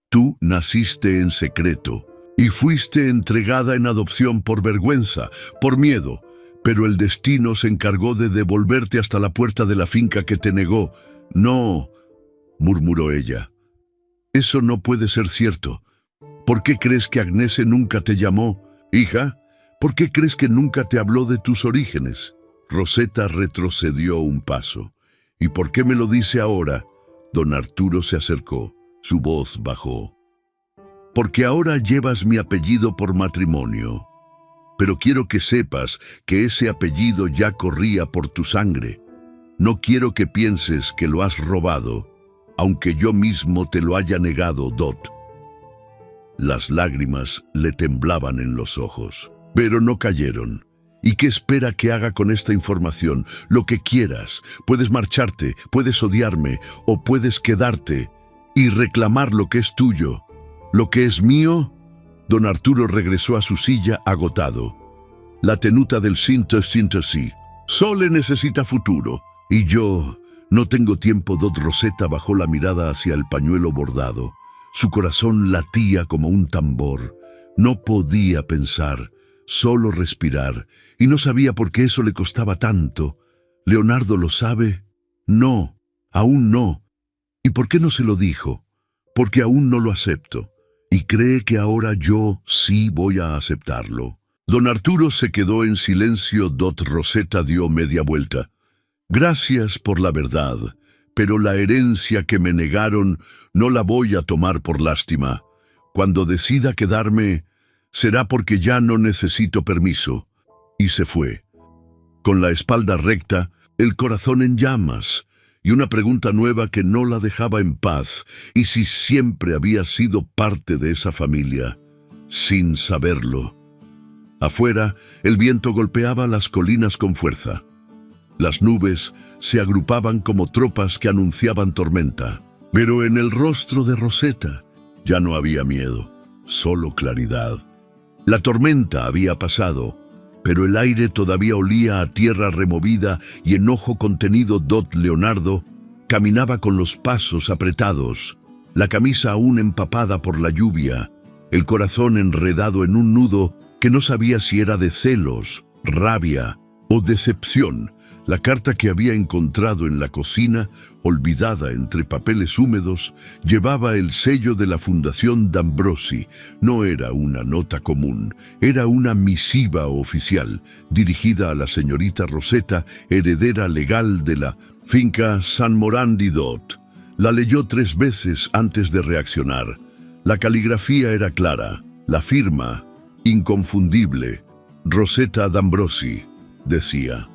Tú naciste en secreto y fuiste entregada en adopción por vergüenza, por miedo, pero el destino se encargó de devolverte hasta la puerta de la finca que te negó. No, murmuró ella. Eso no puede ser cierto. ¿Por qué crees que Agnese nunca te llamó? Hija, ¿por qué crees que nunca te habló de tus orígenes? Rosetta retrocedió un paso. ¿Y por qué me lo dice ahora? Don Arturo se acercó. Su voz bajó. Porque ahora llevas mi apellido por matrimonio. Pero quiero que sepas que ese apellido ya corría por tu sangre. No quiero que pienses que lo has robado, aunque yo mismo te lo haya negado, Dot. Las lágrimas le temblaban en los ojos, pero no cayeron. ¿Y qué espera que haga con esta información? Lo que quieras. Puedes marcharte, puedes odiarme, o puedes quedarte y reclamar lo que es tuyo. ¿Lo que es mío? Don Arturo regresó a su silla agotado. La tenuta del síntesis. Sole necesita futuro. Y yo no tengo tiempo. Dot Rosetta bajó la mirada hacia el pañuelo bordado. Su corazón latía como un tambor. No podía pensar, solo respirar, y no sabía por qué eso le costaba tanto. ¿Leonardo lo sabe? No, aún no. ¿Y por qué no se lo dijo? Porque aún no lo acepto, y cree que ahora yo sí voy a aceptarlo. Don Arturo se quedó en silencio. Dot Rosetta dio media vuelta. Gracias por la verdad. Pero la herencia que me negaron no la voy a tomar por lástima. Cuando decida quedarme, será porque ya no necesito permiso. Y se fue. Con la espalda recta, el corazón en llamas, y una pregunta nueva que no la dejaba en paz. ¿Y si siempre había sido parte de esa familia? Sin saberlo. Afuera, el viento golpeaba las colinas con fuerza. Las nubes se agrupaban como tropas que anunciaban tormenta. Pero en el rostro de Rosetta ya no había miedo, solo claridad. La tormenta había pasado, pero el aire todavía olía a tierra removida y enojo contenido. Dot Leonardo caminaba con los pasos apretados, la camisa aún empapada por la lluvia, el corazón enredado en un nudo que no sabía si era de celos, rabia o decepción. La carta que había encontrado en la cocina, olvidada entre papeles húmedos, llevaba el sello de la Fundación D'Ambrosi. No era una nota común, era una misiva oficial, dirigida a la señorita Rosetta, heredera legal de la finca San Morandi Dot. La leyó 3 veces antes de reaccionar. La caligrafía era clara, la firma, inconfundible. Rosetta D'Ambrosi, decía.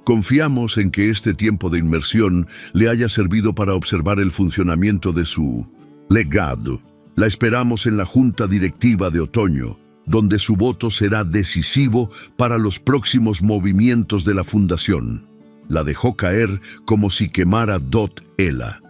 Confiamos en que este tiempo de inmersión le haya servido para observar el funcionamiento de su legado. La esperamos en la Junta Directiva de Otoño, donde su voto será decisivo para los próximos movimientos de la Fundación. La dejó caer como si quemara Dot Ela.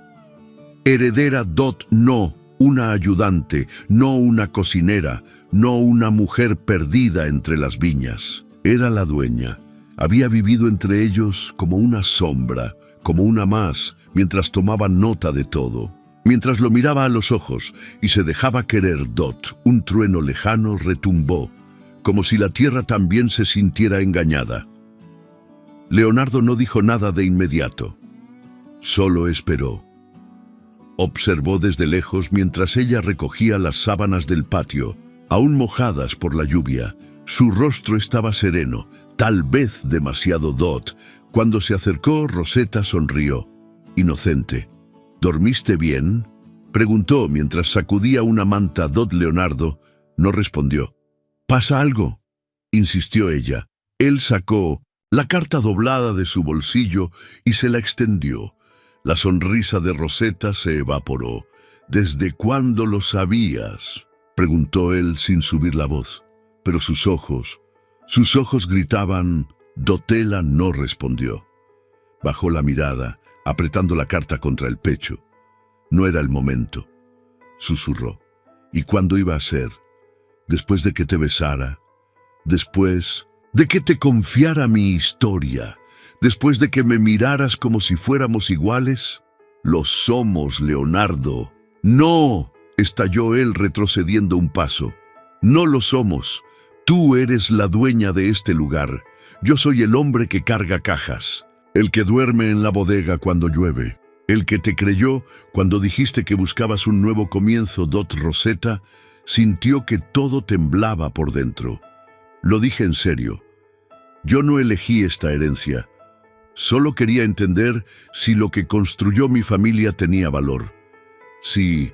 Heredera Dot no, una ayudante, no una cocinera, no una mujer perdida entre las viñas. Era la dueña. Había vivido entre ellos como una sombra, como una más, mientras tomaba nota de todo. Mientras lo miraba a los ojos y se dejaba querer Dot, un trueno lejano retumbó, como si la tierra también se sintiera engañada. Leonardo no dijo nada de inmediato. Solo esperó. Observó desde lejos mientras ella recogía las sábanas del patio, aún mojadas por la lluvia. Su rostro estaba sereno, tal vez demasiado Dot. Cuando se acercó, Rosetta sonrió, inocente. ¿Dormiste bien?, preguntó mientras sacudía una manta. Dot Leonardo no respondió. ¿Pasa algo?, insistió ella. Él sacó la carta doblada de su bolsillo y se la extendió. La sonrisa de Rosetta se evaporó. ¿Desde cuándo lo sabías?, preguntó él sin subir la voz. Pero sus ojos gritaban. Dotela no respondió. Bajó la mirada, apretando la carta contra el pecho. No era el momento, susurró. ¿Y cuándo iba a ser? ¿Después de que te besara? ¿Después de que te confiara mi historia? ¿Después de que me miraras como si fuéramos iguales? Lo somos, Leonardo. ¡No!, estalló él retrocediendo un paso. No lo somos. Tú eres la dueña de este lugar. Yo soy el hombre que carga cajas, el que duerme en la bodega cuando llueve, el que te creyó cuando dijiste que buscabas un nuevo comienzo. Dot Rosetta sintió que todo temblaba por dentro. Lo dije en serio. Yo no elegí esta herencia. Solo quería entender si lo que construyó mi familia tenía valor. Si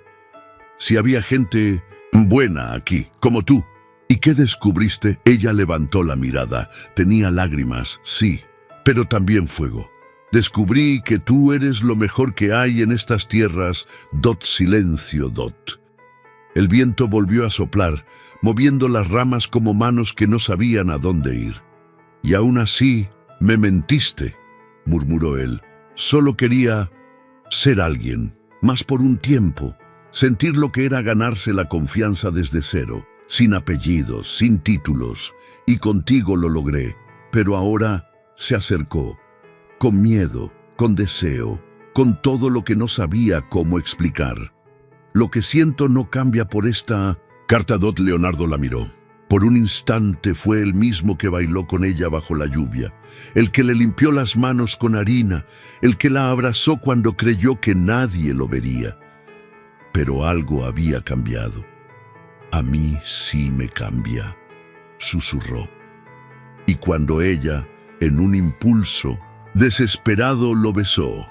había gente buena aquí, como tú. ¿Y qué descubriste? Ella levantó la mirada. Tenía lágrimas, sí, pero también fuego. Descubrí que tú eres lo mejor que hay en estas tierras. Dot, silencio, Dot. El viento volvió a soplar, moviendo las ramas como manos que no sabían a dónde ir. Y aún así, me mentiste, murmuró él. Solo quería ser alguien, más por un tiempo, sentir lo que era ganarse la confianza desde cero. Sin apellidos, sin títulos, y contigo lo logré. Pero ahora se acercó, con miedo, con deseo, con todo lo que no sabía cómo explicar. Lo que siento no cambia por esta carta. Dot Leonardo la miró. Por un instante fue el mismo que bailó con ella bajo la lluvia, el que le limpió las manos con harina, el que la abrazó cuando creyó que nadie lo vería. Pero algo había cambiado. A mí sí me cambia, susurró. Y cuando ella, en un impulso desesperado, lo besó,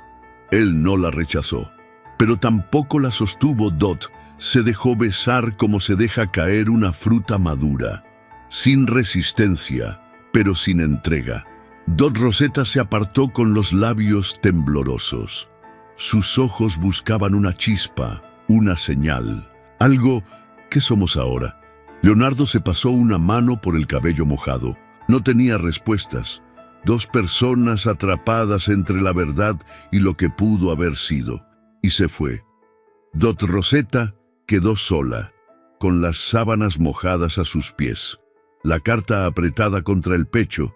él no la rechazó, pero tampoco la sostuvo. Dot se dejó besar como se deja caer una fruta madura, sin resistencia, pero sin entrega. Dot Rosetta se apartó con los labios temblorosos. Sus ojos buscaban una chispa, una señal, algo. ¿Qué somos ahora? Leonardo se pasó una mano por el cabello mojado. No tenía respuestas. 2 personas atrapadas entre la verdad y lo que pudo haber sido. Y se fue. Dot Rosetta quedó sola, con las sábanas mojadas a sus pies, la carta apretada contra el pecho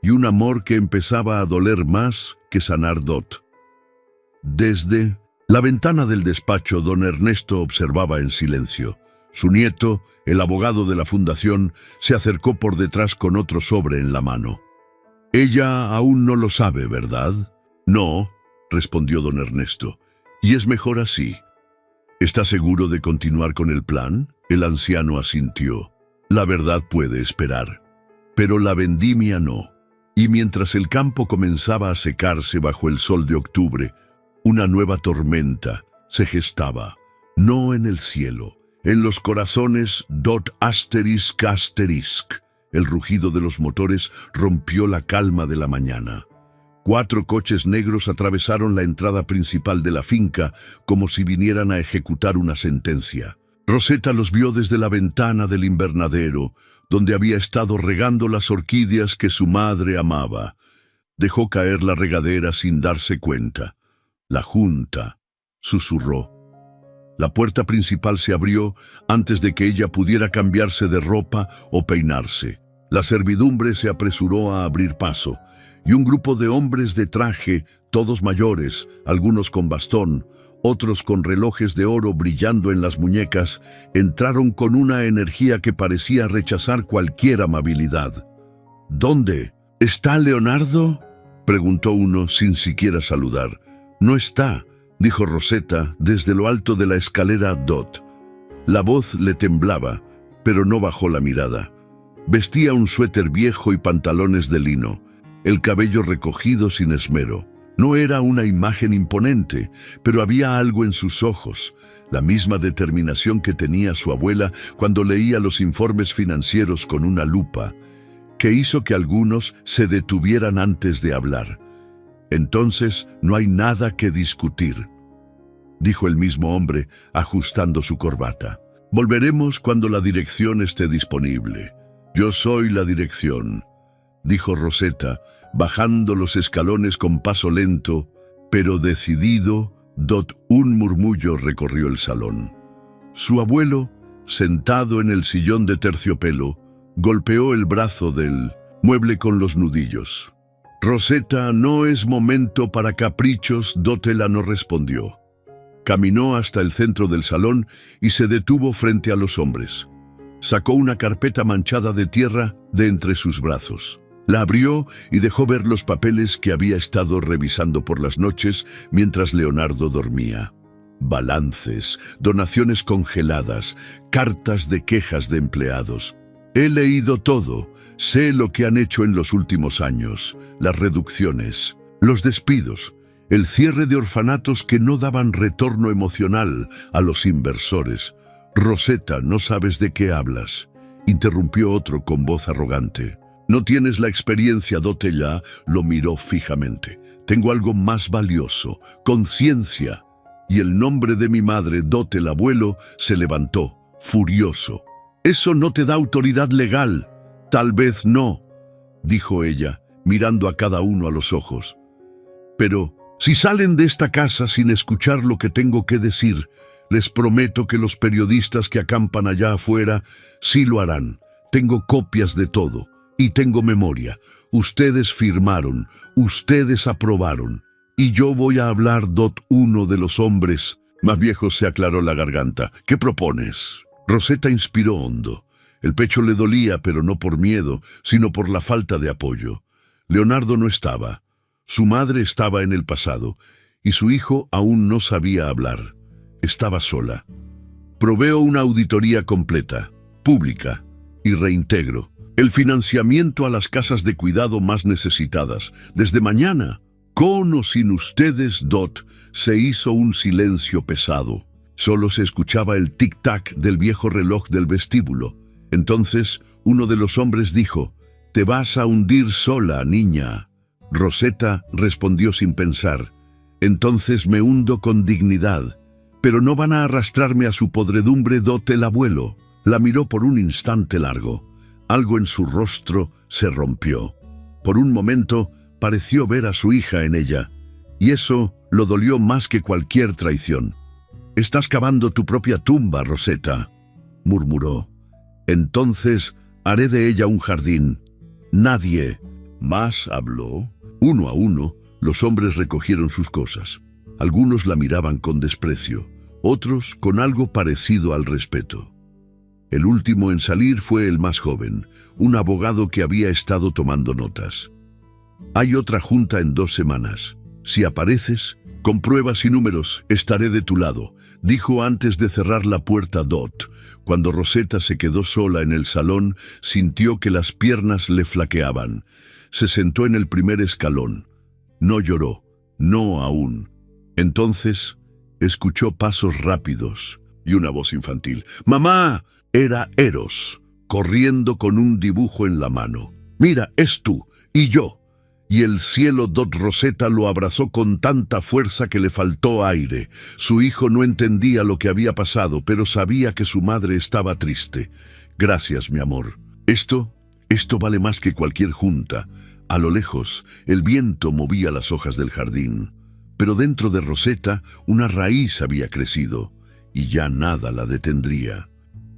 y un amor que empezaba a doler más que sanar. Dot. Desde la ventana del despacho, don Ernesto observaba en silencio. Su nieto, el abogado de la fundación, se acercó por detrás con otro sobre en la mano. Ella aún no lo sabe, ¿verdad? No, respondió don Ernesto, y es mejor así. ¿Está seguro de continuar con el plan? El anciano asintió. La verdad puede esperar, pero la vendimia no. Y mientras el campo comenzaba a secarse bajo el sol de octubre, una nueva tormenta se gestaba, no en el cielo, en los corazones ****. El rugido de los motores rompió la calma de la mañana. 4 coches negros atravesaron la entrada principal de la finca como si vinieran a ejecutar una sentencia. Rosetta los vio desde la ventana del invernadero, donde había estado regando las orquídeas que su madre amaba. Dejó caer la regadera sin darse cuenta. La junta, susurró. La puerta principal se abrió antes de que ella pudiera cambiarse de ropa o peinarse. La servidumbre se apresuró a abrir paso, y un grupo de hombres de traje, todos mayores, algunos con bastón, otros con relojes de oro brillando en las muñecas, entraron con una energía que parecía rechazar cualquier amabilidad. ¿Dónde? ¿Está Leonardo?, preguntó uno sin siquiera saludar. No está, dijo Rosetta desde lo alto de la escalera Dot. La voz le temblaba, pero no bajó la mirada. Vestía un suéter viejo y pantalones de lino, el cabello recogido sin esmero. No era una imagen imponente, pero había algo en sus ojos, la misma determinación que tenía su abuela cuando leía los informes financieros con una lupa, que hizo que algunos se detuvieran antes de hablar. Entonces no hay nada que discutir, dijo el mismo hombre, ajustando su corbata. Volveremos cuando la dirección esté disponible. Yo soy la dirección, dijo Rosetta, bajando los escalones con paso lento, pero decidido. Un murmullo recorrió el salón. Su abuelo, sentado en el sillón de terciopelo, golpeó el brazo del mueble con los nudillos. Rosetta, no es momento para caprichos, Dotela no respondió. Caminó hasta el centro del salón y se detuvo frente a los hombres. Sacó una carpeta manchada de tierra de entre sus brazos. La abrió y dejó ver los papeles que había estado revisando por las noches mientras Leonardo dormía. Balances, donaciones congeladas, cartas de quejas de empleados. He leído todo, sé lo que han hecho en los últimos años, las reducciones, los despidos, el cierre de orfanatos que no daban retorno emocional a los inversores. Rosetta, no sabes de qué hablas, interrumpió otro con voz arrogante. No tienes la experiencia, Dotella lo miró fijamente. Tengo algo más valioso, conciencia. Y el nombre de mi madre, Dot el abuelo, se levantó, furioso. Eso no te da autoridad legal. Tal vez no, dijo ella, mirando a cada uno a los ojos. Pero si salen de esta casa sin escuchar lo que tengo que decir, les prometo que los periodistas que acampan allá afuera sí lo harán. Tengo copias de todo. Y tengo memoria. Ustedes firmaron, ustedes aprobaron. Y yo voy a hablar. Uno de los hombres más viejos se aclaró la garganta. ¿Qué propones? Rosetta inspiró hondo. El pecho le dolía, pero no por miedo, sino por la falta de apoyo. Leonardo no estaba. Su madre estaba en el pasado, y su hijo aún no sabía hablar. Estaba sola. Proveo una auditoría completa, pública, y reintegro el financiamiento a las casas de cuidado más necesitadas. Desde mañana, con o sin ustedes, se hizo un silencio pesado. Solo se escuchaba el tic-tac del viejo reloj del vestíbulo. Entonces, uno de los hombres dijo, «Te vas a hundir sola, niña». Rosetta respondió sin pensar, «Entonces me hundo con dignidad, pero no van a arrastrarme a su podredumbre». El abuelo la miró por un instante largo. Algo en su rostro se rompió. Por un momento pareció ver a su hija en ella, y eso lo dolió más que cualquier traición. «Estás cavando tu propia tumba, Rosetta», murmuró. «Entonces haré de ella un jardín». Nadie más habló. Uno a uno, los hombres recogieron sus cosas. Algunos la miraban con desprecio, otros con algo parecido al respeto. El último en salir fue el más joven, un abogado que había estado tomando notas. Hay otra junta en 2 semanas. Si apareces, con pruebas y números, estaré de tu lado, dijo antes de cerrar la puerta Dot. Cuando Rosetta se quedó sola en el salón, sintió que las piernas le flaqueaban. Se sentó en el primer escalón. No lloró, no aún. Entonces, escuchó pasos rápidos y una voz infantil. ¡Mamá! Era Eros, corriendo con un dibujo en la mano. Mira, es tú y yo. Y el cielo Dot Rosetta lo abrazó con tanta fuerza que le faltó aire. Su hijo no entendía lo que había pasado, pero sabía que su madre estaba triste. Gracias, mi amor. Esto vale más que cualquier junta. A lo lejos, el viento movía las hojas del jardín. Pero dentro de Rosetta, una raíz había crecido, y ya nada la detendría.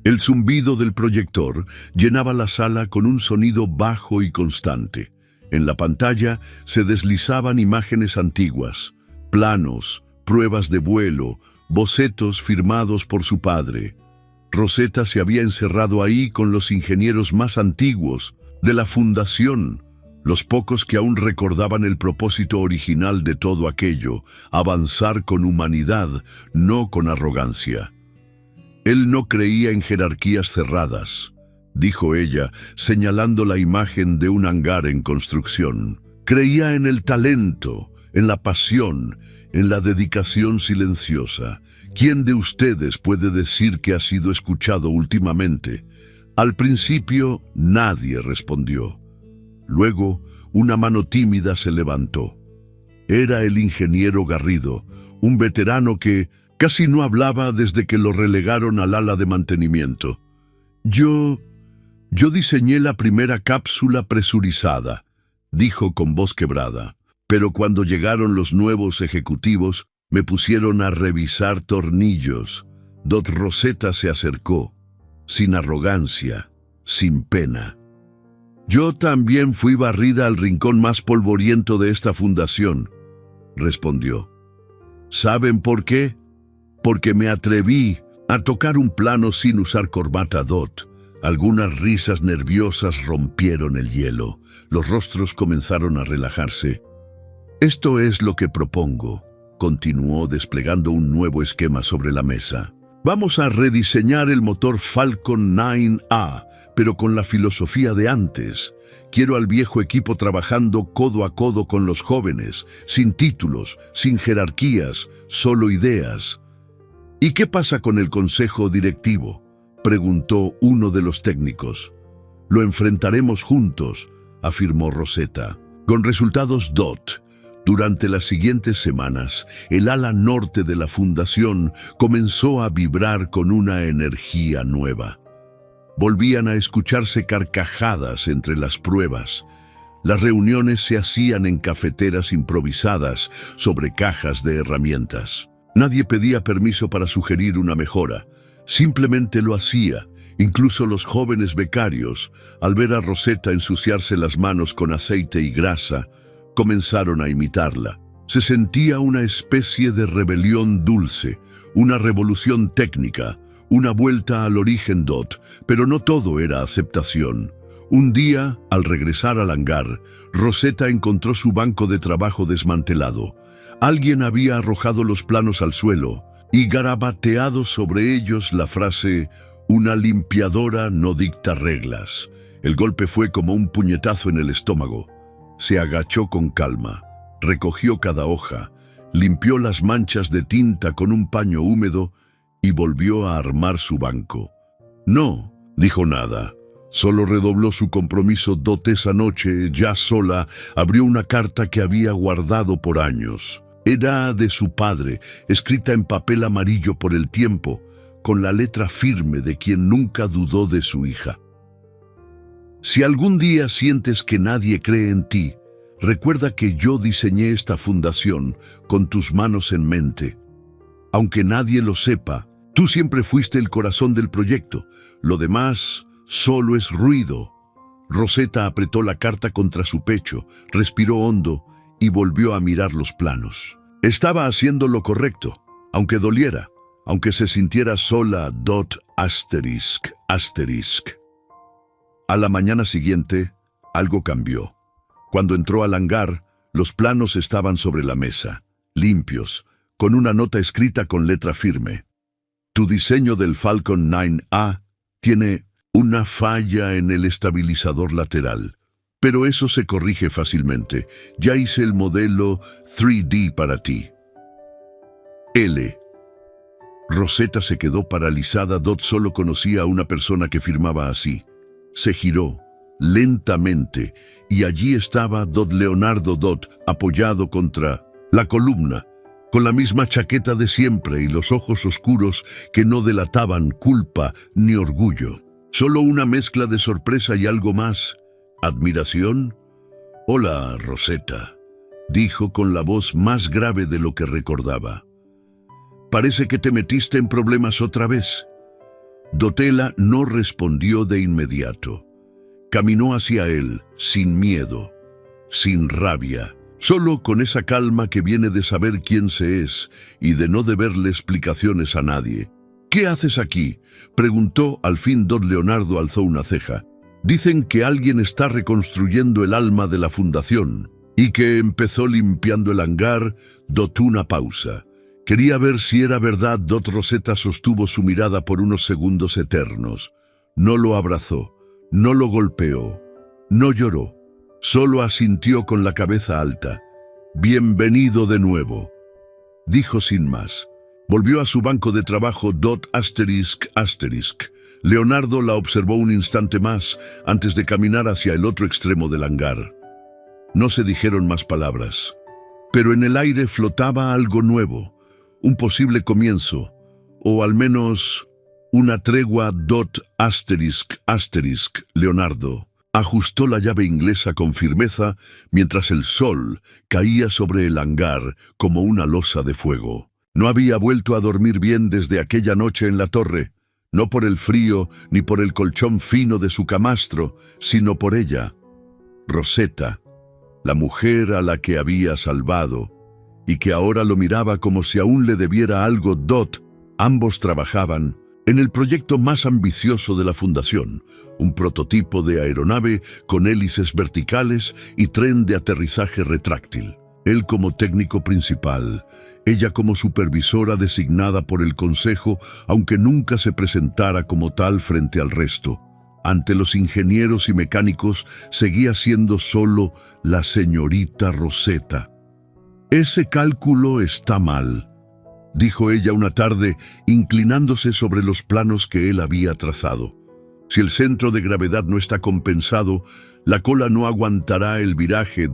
El zumbido del proyector llenaba la sala con un sonido bajo y constante. En la pantalla se deslizaban imágenes antiguas, planos, pruebas de vuelo, bocetos firmados por su padre. Rosetta se había encerrado ahí con los ingenieros más antiguos de la fundación, los pocos que aún recordaban el propósito original de todo aquello, avanzar con humanidad, no con arrogancia. Él no creía en jerarquías cerradas, dijo ella, señalando la imagen de un hangar en construcción. Creía en el talento, en la pasión, en la dedicación silenciosa. ¿Quién de ustedes puede decir que ha sido escuchado últimamente? Al principio, nadie respondió. Luego, una mano tímida se levantó. Era el ingeniero Garrido, un veterano que casi no hablaba desde que lo relegaron al ala de mantenimiento. Yo diseñé la primera cápsula presurizada, dijo con voz quebrada, pero cuando llegaron los nuevos ejecutivos, me pusieron a revisar tornillos. Dot Rosetta se acercó, sin arrogancia, sin pena. Yo también fui barrida al rincón más polvoriento de esta fundación, respondió. ¿Saben por qué? Porque me atreví a tocar un plano sin usar corbata Dot. Algunas risas nerviosas rompieron el hielo. Los rostros comenzaron a relajarse. Esto es lo que propongo, continuó desplegando un nuevo esquema sobre la mesa. Vamos a rediseñar el motor Falcon 9A, pero con la filosofía de antes. Quiero al viejo equipo trabajando codo a codo con los jóvenes, sin títulos, sin jerarquías, solo ideas. ¿Y qué pasa con el consejo directivo?, preguntó uno de los técnicos. Lo enfrentaremos juntos, afirmó Rosetta. Con resultados Dot. Durante las siguientes semanas, el ala norte de la fundación comenzó a vibrar con una energía nueva. Volvían a escucharse carcajadas entre las pruebas. Las reuniones se hacían en cafeteras improvisadas sobre cajas de herramientas. Nadie pedía permiso para sugerir una mejora. Simplemente lo hacía. Incluso los jóvenes becarios, al ver a Rosetta ensuciarse las manos con aceite y grasa, comenzaron a imitarla. Se sentía una especie de rebelión dulce, una revolución técnica, una vuelta al origen Dot, pero no todo era aceptación. Un día, al regresar al hangar, Rosetta encontró su banco de trabajo desmantelado. Alguien había arrojado los planos al suelo y garabateado sobre ellos la frase «Una limpiadora no dicta reglas». El golpe fue como un puñetazo en el estómago. Se agachó con calma, recogió cada hoja, limpió las manchas de tinta con un paño húmedo y volvió a armar su banco. No, dijo nada. Solo redobló su compromiso Dot esa noche, ya sola, abrió una carta que había guardado por años. Era de su padre, escrita en papel amarillo por el tiempo, con la letra firme de quien nunca dudó de su hija. Si algún día sientes que nadie cree en ti, recuerda que yo diseñé esta fundación con tus manos en mente. Aunque nadie lo sepa, tú siempre fuiste el corazón del proyecto. Lo demás solo es ruido. Rosetta apretó la carta contra su pecho, respiró hondo y volvió a mirar los planos. Estaba haciendo lo correcto, aunque doliera, aunque se sintiera sola. Dot ***. A la mañana siguiente, algo cambió. Cuando entró al hangar, los planos estaban sobre la mesa, limpios, con una nota escrita con letra firme. Tu diseño del Falcon 9A tiene una falla en el estabilizador lateral, pero eso se corrige fácilmente. Ya hice el modelo 3D para ti. L. Rosetta se quedó paralizada. Dot solo conocía a una persona que firmaba así. Se giró lentamente y allí estaba Leonardo Dot apoyado contra la columna, con la misma chaqueta de siempre y los ojos oscuros que no delataban culpa ni orgullo. Solo una mezcla de sorpresa y algo más. ¿Admiración? Hola, Rosetta, dijo con la voz más grave de lo que recordaba. Parece que te metiste en problemas otra vez. Dotella no respondió de inmediato. Caminó hacia él, sin miedo, sin rabia, solo con esa calma que viene de saber quién se es y de no deberle explicaciones a nadie. ¿Qué haces aquí?, preguntó al fin. Leonardo alzó una ceja. Dicen que alguien está reconstruyendo el alma de la fundación y que empezó limpiando el hangar. Una pausa. Quería ver si era verdad. Rosetta sostuvo su mirada por unos segundos eternos. No lo abrazó, no lo golpeó, no lloró, solo asintió con la cabeza alta. Bienvenido de nuevo, dijo sin más. Volvió a su banco de trabajo. ***. Leonardo la observó un instante más antes de caminar hacia el otro extremo del hangar. No se dijeron más palabras, pero en el aire flotaba algo nuevo, un posible comienzo, o al menos una tregua. Leonardo ajustó la llave inglesa con firmeza mientras el sol caía sobre el hangar como una losa de fuego. No había vuelto a dormir bien desde aquella noche en la torre, no por el frío ni por el colchón fino de su camastro, sino por ella, Rosetta, la mujer a la que había salvado, y que ahora lo miraba como si aún le debiera algo. Ambos trabajaban en el proyecto más ambicioso de la fundación, un prototipo de aeronave con hélices verticales y tren de aterrizaje retráctil. Él como técnico principal, ella como supervisora designada por el consejo, aunque nunca se presentara como tal frente al resto. Ante los ingenieros y mecánicos seguía siendo solo la señorita Rosetta. Ese cálculo está mal, dijo ella una tarde, inclinándose sobre los planos que él había trazado. Si el centro de gravedad no está compensado, la cola no aguantará el viraje.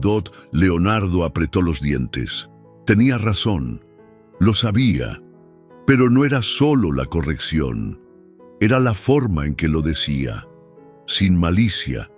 Leonardo apretó los dientes. Tenía razón, lo sabía, pero no era solo la corrección, era la forma en que lo decía, sin malicia,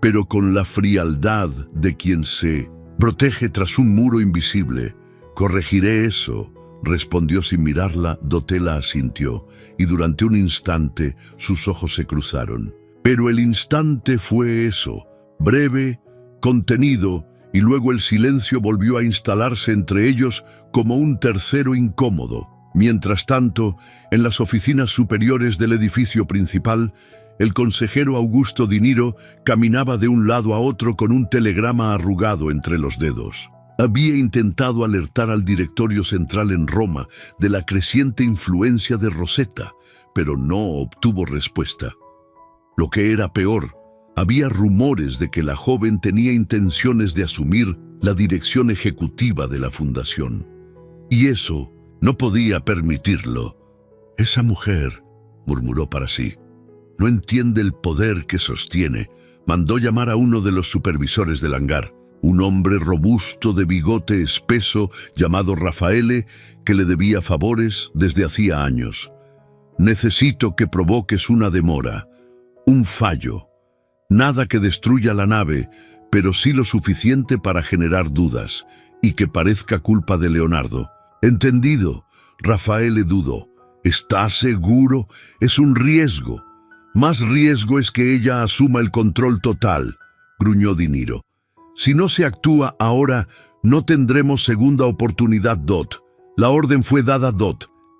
pero con la frialdad de quien se protege tras un muro invisible. Corregiré eso, respondió sin mirarla. Dotella asintió, y durante un instante sus ojos se cruzaron. Pero el instante fue eso, breve, contenido, y luego el silencio volvió a instalarse entre ellos como un tercero incómodo. Mientras tanto, en las oficinas superiores del edificio principal, el consejero Augusto Di Niro caminaba de un lado a otro con un telegrama arrugado entre los dedos. Había intentado alertar al directorio central en Roma de la creciente influencia de Rosetta, pero no obtuvo respuesta. Lo que era peor, había rumores de que la joven tenía intenciones de asumir la dirección ejecutiva de la fundación. Y eso no podía permitirlo. Esa mujer, murmuró para sí, no entiende el poder que sostiene. Mandó llamar a uno de los supervisores del hangar, un hombre robusto de bigote espeso llamado Raffaele, que le debía favores desde hacía años. Necesito que provoques una demora, un fallo. Nada que destruya la nave, pero sí lo suficiente para generar dudas, y que parezca culpa de Leonardo. Entendido, Raffaele dudó. ¿Está seguro? Es un riesgo. Más riesgo es que ella asuma el control total, gruñó Di Niro. Si no se actúa ahora, no tendremos segunda oportunidad. La orden fue dada.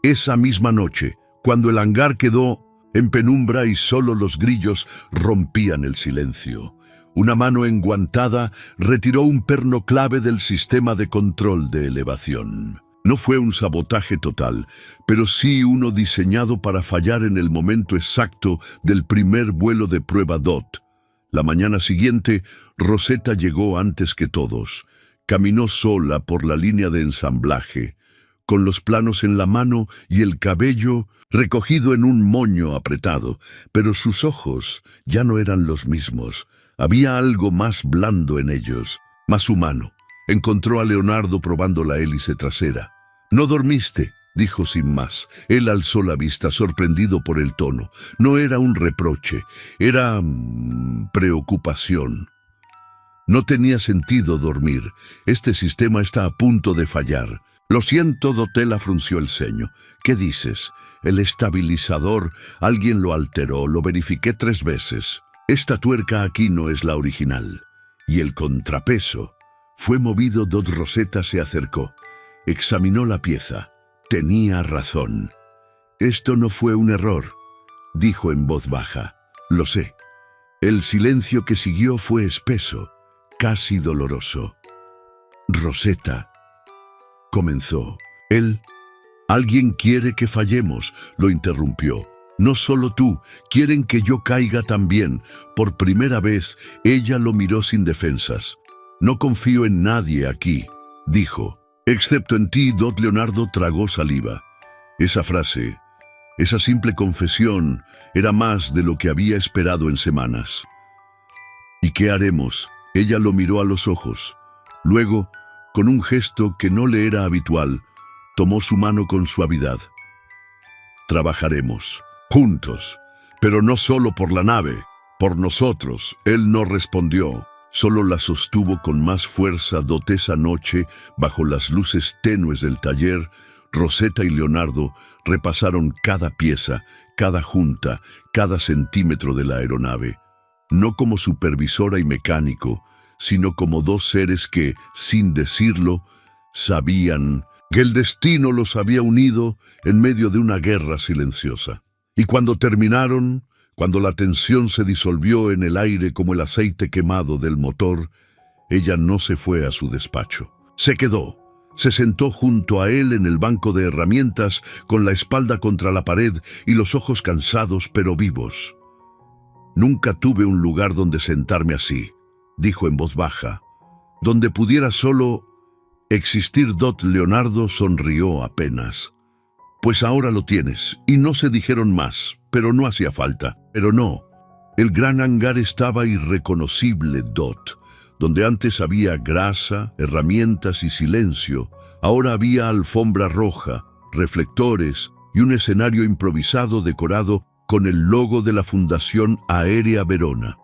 Esa misma noche, cuando el hangar quedó en penumbra y solo los grillos rompían el silencio. Una mano enguantada retiró un perno clave del sistema de control de elevación. No fue un sabotaje total, pero sí uno diseñado para fallar en el momento exacto del primer vuelo de prueba DOT. La mañana siguiente, Rosetta llegó antes que todos. Caminó sola por la línea de ensamblaje, con los planos en la mano y el cabello recogido en un moño apretado, pero sus ojos ya no eran los mismos. Había algo más blando en ellos, más humano. Encontró a Leonardo probando la hélice trasera. «¿No dormiste?», dijo sin más. Él alzó la vista, sorprendido por el tono. No era un reproche, era preocupación. No tenía sentido dormir. Este sistema está a punto de fallar. «Lo siento», Dotella frunció el ceño. «¿Qué dices? El estabilizador, alguien lo alteró, lo verifiqué 3 veces. Esta tuerca aquí no es la original». Y el contrapeso fue movido. Rosetta se acercó. Examinó la pieza. Tenía razón. «Esto no fue un error», dijo en voz baja. «Lo sé». El silencio que siguió fue espeso, casi doloroso. «Rosetta», comenzó. «Alguien quiere que fallemos», lo interrumpió. «No solo tú, quieren que yo caiga también». Por primera vez, ella lo miró sin defensas. «No confío en nadie aquí», dijo. «Excepto en ti». Leonardo tragó saliva. Esa frase, esa simple confesión, era más de lo que había esperado en semanas. «¿Y qué haremos?». Ella lo miró a los ojos. Luego, con un gesto que no le era habitual, tomó su mano con suavidad. «Trabajaremos juntos, pero no solo por la nave, por nosotros». Él no respondió, solo la sostuvo con más fuerza. Esa noche, bajo las luces tenues del taller, Rosetta y Leonardo repasaron cada pieza, cada junta, cada centímetro de la aeronave. No como supervisora y mecánico, sino como 2 seres que, sin decirlo, sabían que el destino los había unido en medio de una guerra silenciosa. Y cuando terminaron, cuando la tensión se disolvió en el aire como el aceite quemado del motor, ella no se fue a su despacho. Se quedó. Se sentó junto a él en el banco de herramientas, con la espalda contra la pared y los ojos cansados pero vivos. «Nunca tuve un lugar donde sentarme así», dijo en voz baja, «donde pudiera solo existir». Leonardo sonrió apenas. «Pues ahora lo tienes». Y no se dijeron más, pero no hacía falta. Pero no, el gran hangar estaba irreconocible. Donde antes había grasa, herramientas y silencio, ahora había alfombra roja, reflectores y un escenario improvisado decorado con el logo de la Fundación Aérea Verona.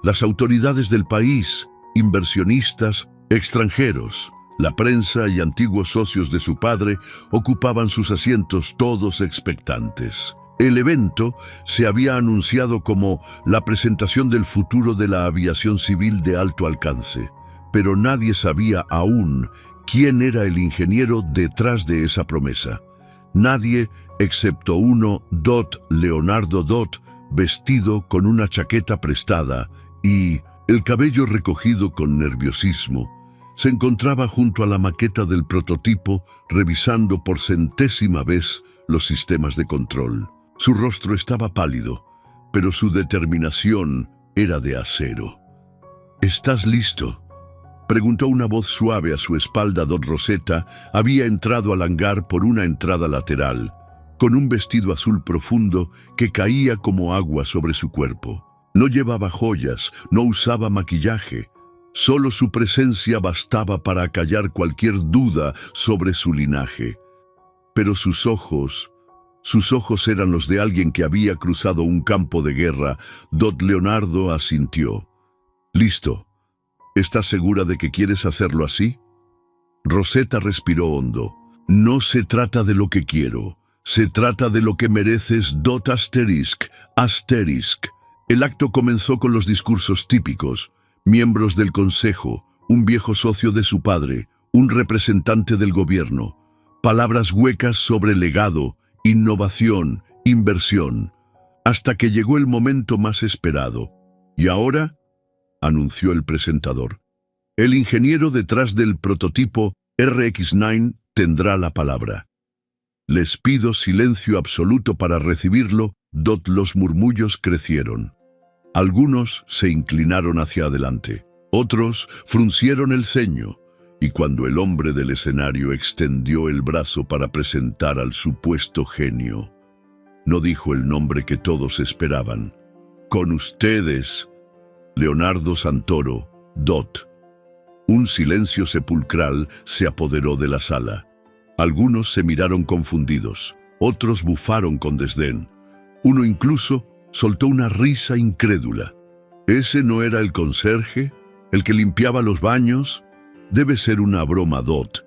Las autoridades del país, inversionistas, extranjeros, la prensa y antiguos socios de su padre ocupaban sus asientos, todos expectantes. El evento se había anunciado como la presentación del futuro de la aviación civil de alto alcance, pero nadie sabía aún quién era el ingeniero detrás de esa promesa. Nadie excepto uno, Leonardo, vestido con una chaqueta prestada y el cabello recogido con nerviosismo. Se encontraba junto a la maqueta del prototipo, revisando por 100ª vez los sistemas de control. Su rostro estaba pálido, pero su determinación era de acero. «¿Estás listo?», preguntó una voz suave a su espalda. Rosetta había entrado al hangar por una entrada lateral, con un vestido azul profundo que caía como agua sobre su cuerpo. No llevaba joyas, no usaba maquillaje. Solo su presencia bastaba para acallar cualquier duda sobre su linaje. Pero sus ojos eran los de alguien que había cruzado un campo de guerra. Leonardo asintió. «Listo. ¿Estás segura de que quieres hacerlo así?». Rosetta respiró hondo. «No se trata de lo que quiero. Se trata de lo que mereces. Asterisk. El acto comenzó con los discursos típicos. Miembros del consejo, un viejo socio de su padre, un representante del gobierno. Palabras huecas sobre legado, innovación, inversión. Hasta que llegó el momento más esperado. Y ahora, anunció el presentador. El ingeniero detrás del prototipo RX-9 tendrá la palabra. Les pido silencio absoluto para recibirlo. Los murmullos crecieron. Algunos se inclinaron hacia adelante, otros fruncieron el ceño, y cuando el hombre del escenario extendió el brazo para presentar al supuesto genio, no dijo el nombre que todos esperaban. Con ustedes, Leonardo Santoro, DOT. Un silencio sepulcral se apoderó de la sala. Algunos se miraron confundidos, otros bufaron con desdén. Uno incluso soltó una risa incrédula. ¿Ese no era el conserje? ¿El que limpiaba los baños? Debe ser una broma, DOT.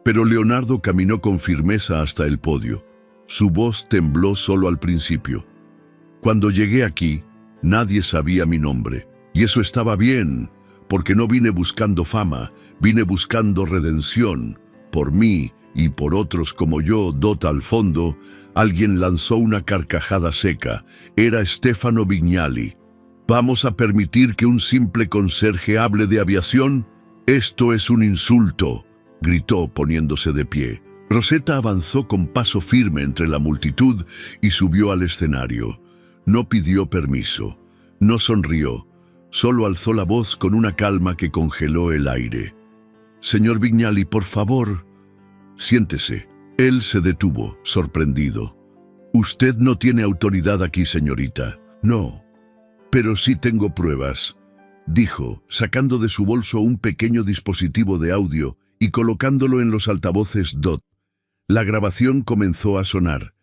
Pero Leonardo caminó con firmeza hasta el podio. Su voz tembló solo al principio. Cuando llegué aquí, nadie sabía mi nombre. Y eso estaba bien, porque no vine buscando fama, vine buscando redención. Por mí y por otros como yo, DOT. Al fondo, alguien lanzó una carcajada seca. Era Stefano Vignali. ¿Vamos a permitir que un simple conserje hable de aviación? Esto es un insulto, gritó poniéndose de pie. Rosetta avanzó con paso firme entre la multitud y subió al escenario. No pidió permiso, no sonrió, solo alzó la voz con una calma que congeló el aire. Señor Vignali, por favor, siéntese. Él se detuvo, sorprendido. Usted no tiene autoridad aquí, señorita. No, pero sí tengo pruebas, dijo, sacando de su bolso un pequeño dispositivo de audio y colocándolo en los altavoces DOT. La grabación comenzó a sonar.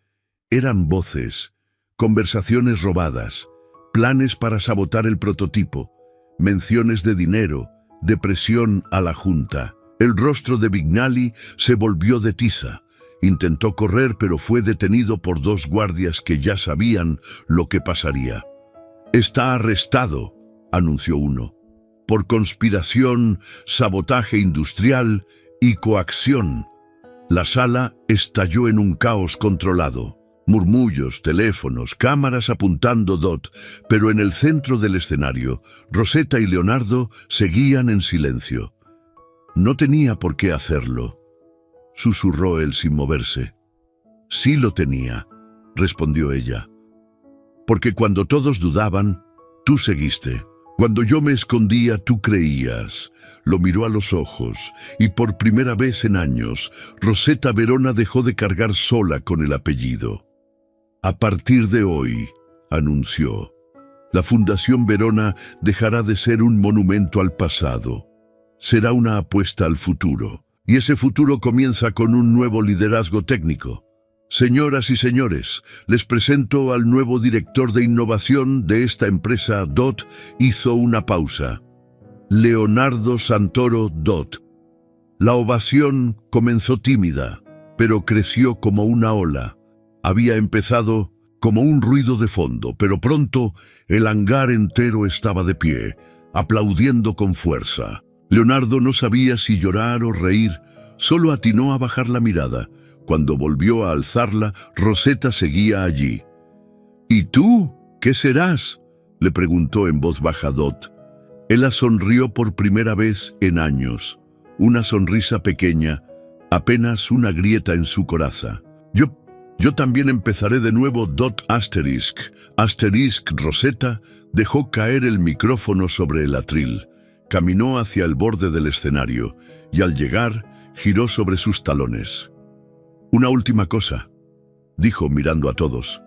Eran voces, conversaciones robadas, planes para sabotar el prototipo, menciones de dinero, de presión a la Junta. El rostro de Vignali se volvió de tiza. Intentó correr, pero fue detenido por dos guardias que ya sabían lo que pasaría. «Está arrestado», anunció uno, «por conspiración, sabotaje industrial y coacción». La sala estalló en un caos controlado. Murmullos, teléfonos, cámaras apuntando DOT, pero en el centro del escenario, Rosetta y Leonardo seguían en silencio. No tenía por qué hacerlo, susurró él sin moverse. Sí lo tenía, respondió ella. Porque cuando todos dudaban, tú seguiste. Cuando yo me escondía, tú creías. Lo miró a los ojos, y por primera vez en años, Rosetta Verona dejó de cargar sola con el apellido. A partir de hoy, anunció, la Fundación Verona dejará de ser un monumento al pasado. Será una apuesta al futuro. Y ese futuro comienza con un nuevo liderazgo técnico. Señoras y señores, les presento al nuevo director de innovación de esta empresa. DOT hizo una pausa. Leonardo Santoro, DOT. La ovación comenzó tímida, pero creció como una ola. Había empezado como un ruido de fondo, pero pronto el hangar entero estaba de pie, aplaudiendo con fuerza. Leonardo no sabía si llorar o reír, solo atinó a bajar la mirada. Cuando volvió a alzarla, Rosetta seguía allí. «¿Y tú? ¿Qué serás?», le preguntó en voz baja DOT. Ella sonrió por primera vez en años. Una sonrisa pequeña, apenas una grieta en su coraza. Yo también empezaré de nuevo. DOT asterisk. Rosetta dejó caer el micrófono sobre el atril. Caminó hacia el borde del escenario y al llegar, giró sobre sus talones. «Una última cosa», dijo mirando a todos.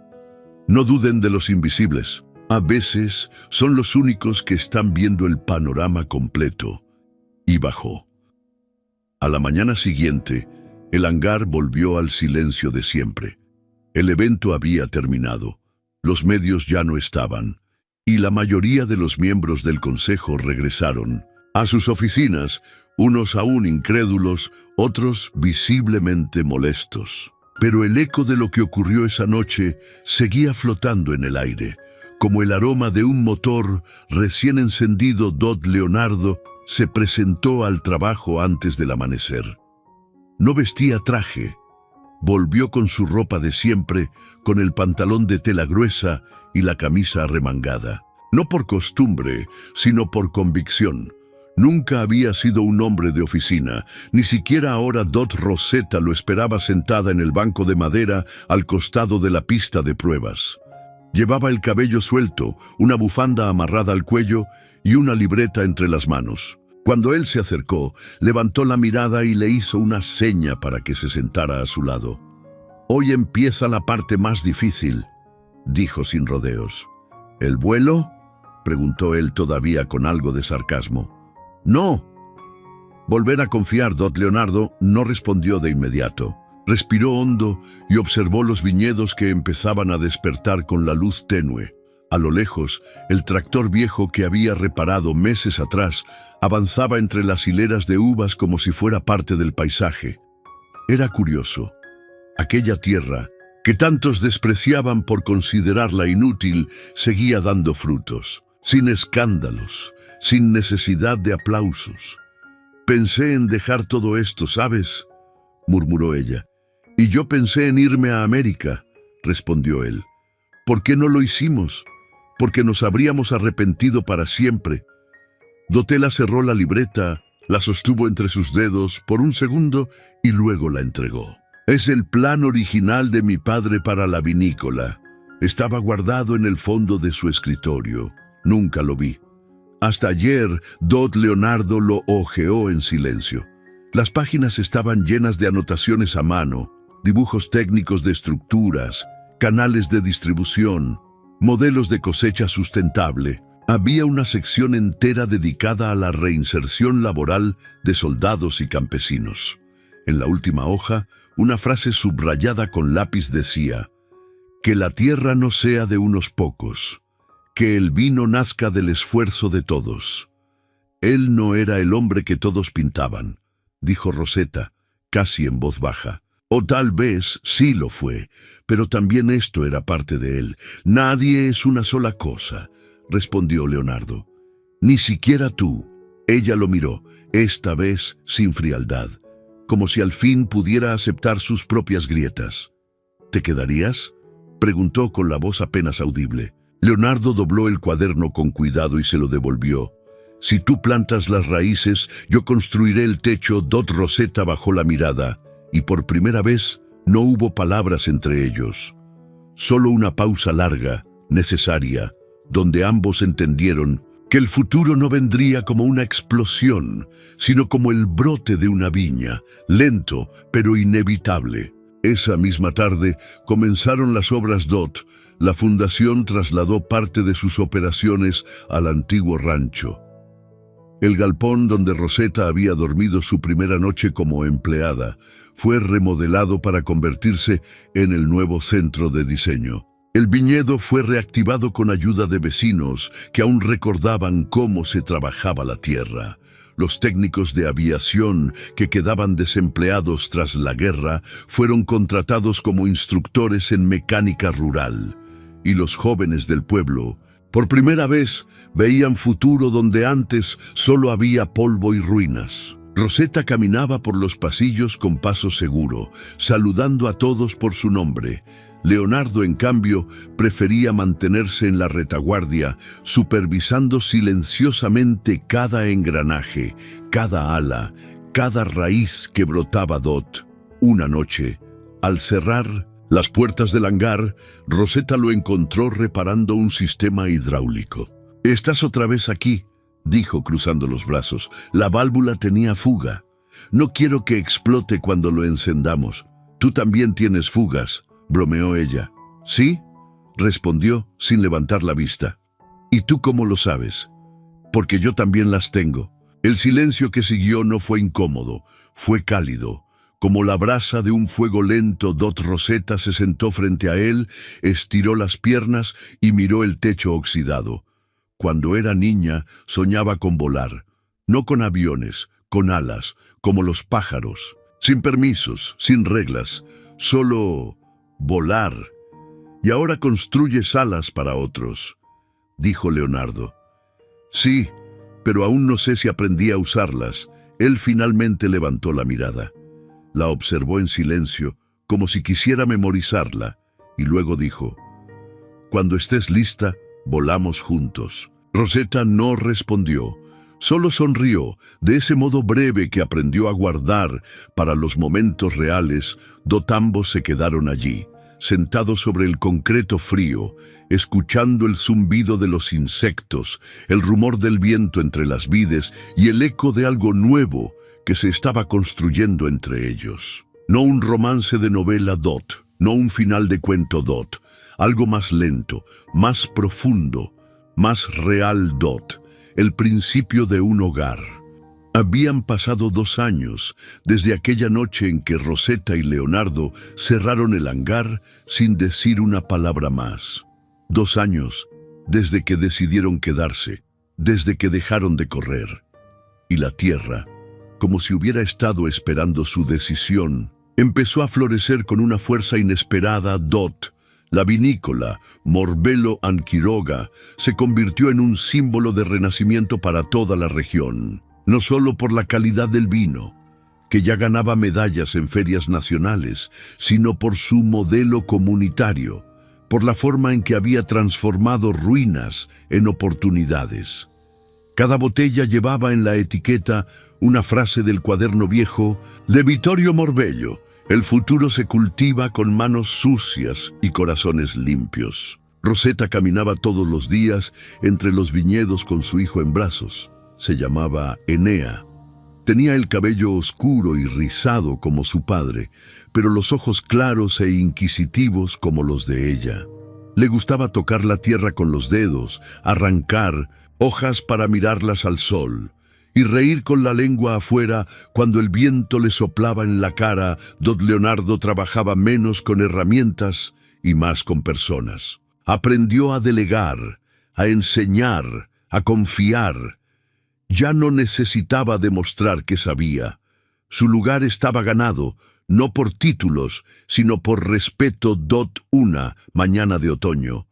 «No duden de los invisibles. A veces son los únicos que están viendo el panorama completo». Y bajó. A la mañana siguiente, el hangar volvió al silencio de siempre. El evento había terminado. Los medios ya no estaban. Y la mayoría de los miembros del consejo regresaron a sus oficinas, unos aún incrédulos, otros visiblemente molestos. Pero el eco de lo que ocurrió esa noche seguía flotando en el aire, como el aroma de un motor recién encendido. DOT Leonardo se presentó al trabajo antes del amanecer. No vestía traje. Volvió con su ropa de siempre, con el pantalón de tela gruesa y la camisa arremangada. No por costumbre, sino por convicción. Nunca había sido un hombre de oficina, ni siquiera ahora Dot Rosetta lo esperaba sentada en el banco de madera al costado de la pista de pruebas. Llevaba el cabello suelto, una bufanda amarrada al cuello y una libreta entre las manos. Cuando él se acercó, levantó la mirada y le hizo una seña para que se sentara a su lado. «Hoy empieza la parte más difícil», dijo sin rodeos. «¿El vuelo?», preguntó él todavía con algo de sarcasmo. «No». Volver a confiar, Dot Leonardo no respondió de inmediato. Respiró hondo y observó los viñedos que empezaban a despertar con la luz tenue. A lo lejos, el tractor viejo que había reparado meses atrás avanzaba entre las hileras de uvas como si fuera parte del paisaje. Era curioso. Aquella tierra, que tantos despreciaban por considerarla inútil, seguía dando frutos, sin escándalos, sin necesidad de aplausos. «Pensé en dejar todo esto, ¿sabes?», murmuró ella. «Y yo pensé en irme a América», respondió él. «¿Por qué no lo hicimos? Porque nos habríamos arrepentido para siempre». Dotella cerró la libreta, la sostuvo entre sus dedos por un segundo y luego la entregó. «Es el plan original de mi padre para la vinícola. Estaba guardado en el fondo de su escritorio. Nunca lo vi. Hasta ayer, Dot Leonardo lo hojeó en silencio. Las páginas estaban llenas de anotaciones a mano, dibujos técnicos de estructuras, canales de distribución, modelos de cosecha sustentable. Había una sección entera dedicada a la reinserción laboral de soldados y campesinos. En la última hoja, una frase subrayada con lápiz decía: «Que la tierra no sea de unos pocos, que el vino nazca del esfuerzo de todos». «Él no era el hombre que todos pintaban», dijo Rosetta, casi en voz baja. «O tal vez sí lo fue, pero también esto era parte de él. Nadie es una sola cosa», respondió Leonardo. «Ni siquiera tú». Ella lo miró, esta vez sin frialdad, como si al fin pudiera aceptar sus propias grietas. «¿Te quedarías?», preguntó con la voz apenas audible. Leonardo dobló el cuaderno con cuidado y se lo devolvió. «Si tú plantas las raíces, yo construiré el techo». Dot Rosetta bajó la mirada, y por primera vez no hubo palabras entre ellos. Solo una pausa larga, necesaria, donde ambos entendieron que el futuro no vendría como una explosión, sino como el brote de una viña, lento pero inevitable. Esa misma tarde comenzaron las obras Dot. La fundación trasladó parte de sus operaciones al antiguo rancho. El galpón donde Rosetta había dormido su primera noche como empleada fue remodelado para convertirse en el nuevo centro de diseño. El viñedo fue reactivado con ayuda de vecinos que aún recordaban cómo se trabajaba la tierra. Los técnicos de aviación que quedaban desempleados tras la guerra fueron contratados como instructores en mecánica rural. Y los jóvenes del pueblo, por primera vez, veían futuro donde antes solo había polvo y ruinas. Rosetta caminaba por los pasillos con paso seguro, saludando a todos por su nombre. Leonardo, en cambio, prefería mantenerse en la retaguardia, supervisando silenciosamente cada engranaje, cada ala, cada raíz que brotaba Dot. Una noche, al cerrar las puertas del hangar, Rosetta lo encontró reparando un sistema hidráulico. «¿Estás otra vez aquí?», dijo cruzando los brazos. «La válvula tenía fuga. No quiero que explote cuando lo encendamos. Tú también tienes fugas», bromeó ella. «¿Sí?», respondió sin levantar la vista. «¿Y tú cómo lo sabes?». «Porque yo también las tengo». El silencio que siguió no fue incómodo, fue cálido. Como la brasa de un fuego lento, Dot Rosetta se sentó frente a él, estiró las piernas y miró el techo oxidado. Cuando era niña, soñaba con volar. No con aviones, con alas, como los pájaros. Sin permisos, sin reglas, solo volar. Y ahora construyes alas para otros, dijo Leonardo. Sí, pero aún no sé si aprendí a usarlas. Él finalmente levantó la mirada. La observó en silencio, como si quisiera memorizarla, y luego dijo: «Cuando estés lista, Volamos juntos. Rosetta no respondió. Solo sonrió, de ese modo breve que aprendió a guardar para los momentos reales. Ambos se quedaron allí, sentados sobre el concreto frío, escuchando el zumbido de los insectos, el rumor del viento entre las vides y el eco de algo nuevo que se estaba construyendo entre ellos. No un romance de novela Dot, no un final de cuento Dot, algo más lento, más profundo, más real Dot, el principio de un hogar. Habían pasado 2 años desde aquella noche en que Rosetta y Leonardo cerraron el hangar sin decir una palabra más. 2 años desde que decidieron quedarse, desde que dejaron de correr. Y la tierra, como si hubiera estado esperando su decisión, empezó a florecer con una fuerza inesperada. Dot, la vinícola Morbello and Quiroga, se convirtió en un símbolo de renacimiento para toda la región. No solo por la calidad del vino, que ya ganaba medallas en ferias nacionales, sino por su modelo comunitario, por la forma en que había transformado ruinas en oportunidades. Cada botella llevaba en la etiqueta una frase del cuaderno viejo de Vittorio Morbello: el futuro se cultiva con manos sucias y corazones limpios. Rosetta caminaba todos los días entre los viñedos con su hijo en brazos. Se llamaba Enea. Tenía el cabello oscuro y rizado como su padre, pero los ojos claros e inquisitivos como los de ella. Le gustaba tocar la tierra con los dedos, arrancar hojas para mirarlas al sol, y reír con la lengua afuera cuando el viento le soplaba en la cara. Don Leonardo trabajaba menos con herramientas y más con personas. Aprendió a delegar, a enseñar, a confiar. Ya no necesitaba demostrar que sabía. Su lugar estaba ganado, no por títulos, sino por respeto. Una mañana de otoño,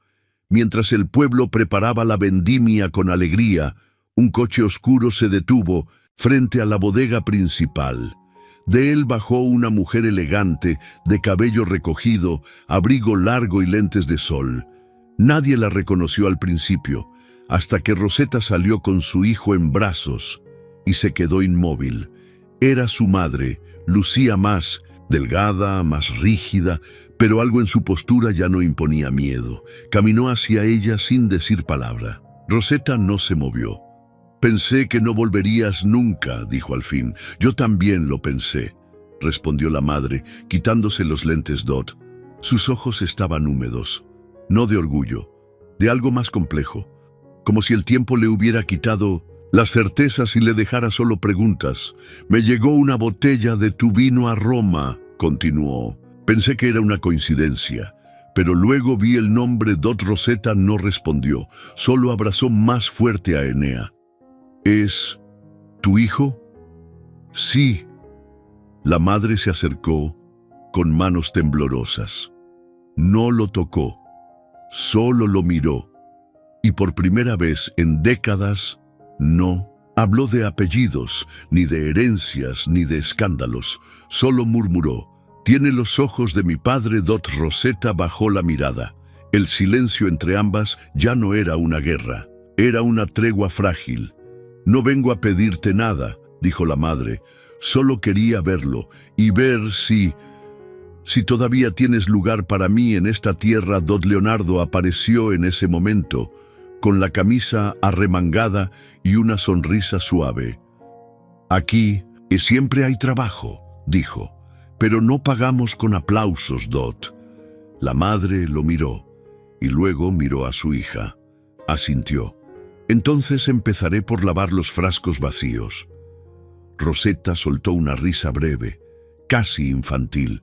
mientras el pueblo preparaba la vendimia con alegría, un coche oscuro se detuvo frente a la bodega principal. De él bajó una mujer elegante, de cabello recogido, abrigo largo y lentes de sol. Nadie la reconoció al principio, hasta que Rosetta salió con su hijo en brazos y se quedó inmóvil. Era su madre, lucía más delgada, más rígida, pero algo en su postura ya no imponía miedo. Caminó hacia ella sin decir palabra. Rosetta no se movió. «Pensé que no volverías nunca», dijo al fin. «Yo también lo pensé», respondió la madre, quitándose los lentes. Sus ojos estaban húmedos, no de orgullo, de algo más complejo, como si el tiempo le hubiera quitado las certezas y le dejara solo preguntas. «Me llegó una botella de tu vino a Roma», continuó. «Pensé que era una coincidencia, pero luego vi el nombre». Rosetta no respondió, solo abrazó más fuerte a Enea. «¿Es tu hijo?» «Sí». La madre se acercó con manos temblorosas. No lo tocó, solo lo miró. Y por primera vez en décadas, no habló de apellidos, ni de herencias, ni de escándalos. Solo murmuró: «Tiene los ojos de mi padre». Rosetta bajó la mirada. El silencio entre ambas ya no era una guerra, era una tregua frágil. «No vengo a pedirte nada», dijo la madre. «Solo quería verlo y ver si todavía tienes lugar para mí en esta tierra». Don Leonardo apareció en ese momento, con la camisa arremangada y una sonrisa suave. «Aquí siempre hay trabajo», dijo, «pero no pagamos con aplausos». La madre lo miró y luego miró a su hija. Asintió. «Entonces empezaré por lavar los frascos vacíos». Rosetta soltó una risa breve, casi infantil.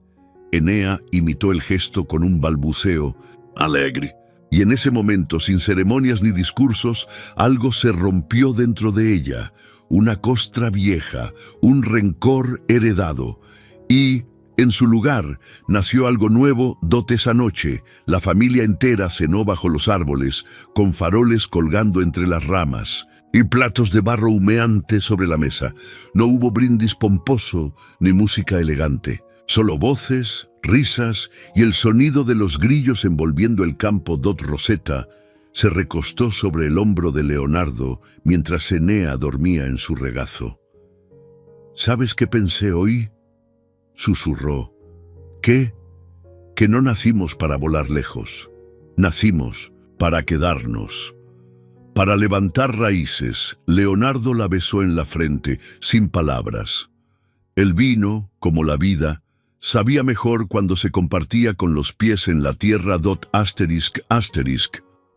Enea imitó el gesto con un balbuceo alegre. Y en ese momento, sin ceremonias ni discursos, algo se rompió dentro de ella, una costra vieja, un rencor heredado. Y en su lugar nació algo nuevo. Esa noche, la familia entera cenó bajo los árboles, con faroles colgando entre las ramas y platos de barro humeante sobre la mesa. No hubo brindis pomposo ni música elegante, solo voces, risas y el sonido de los grillos envolviendo el campo. Rosetta se recostó sobre el hombro de Leonardo mientras Enea dormía en su regazo. ¿Sabes qué pensé hoy?, susurró. ¿Qué? Que no nacimos para volar lejos. Nacimos para quedarnos. Para levantar raíces. Leonardo la besó en la frente, sin palabras. El vino, como la vida, sabía mejor cuando se compartía con los pies en la tierra.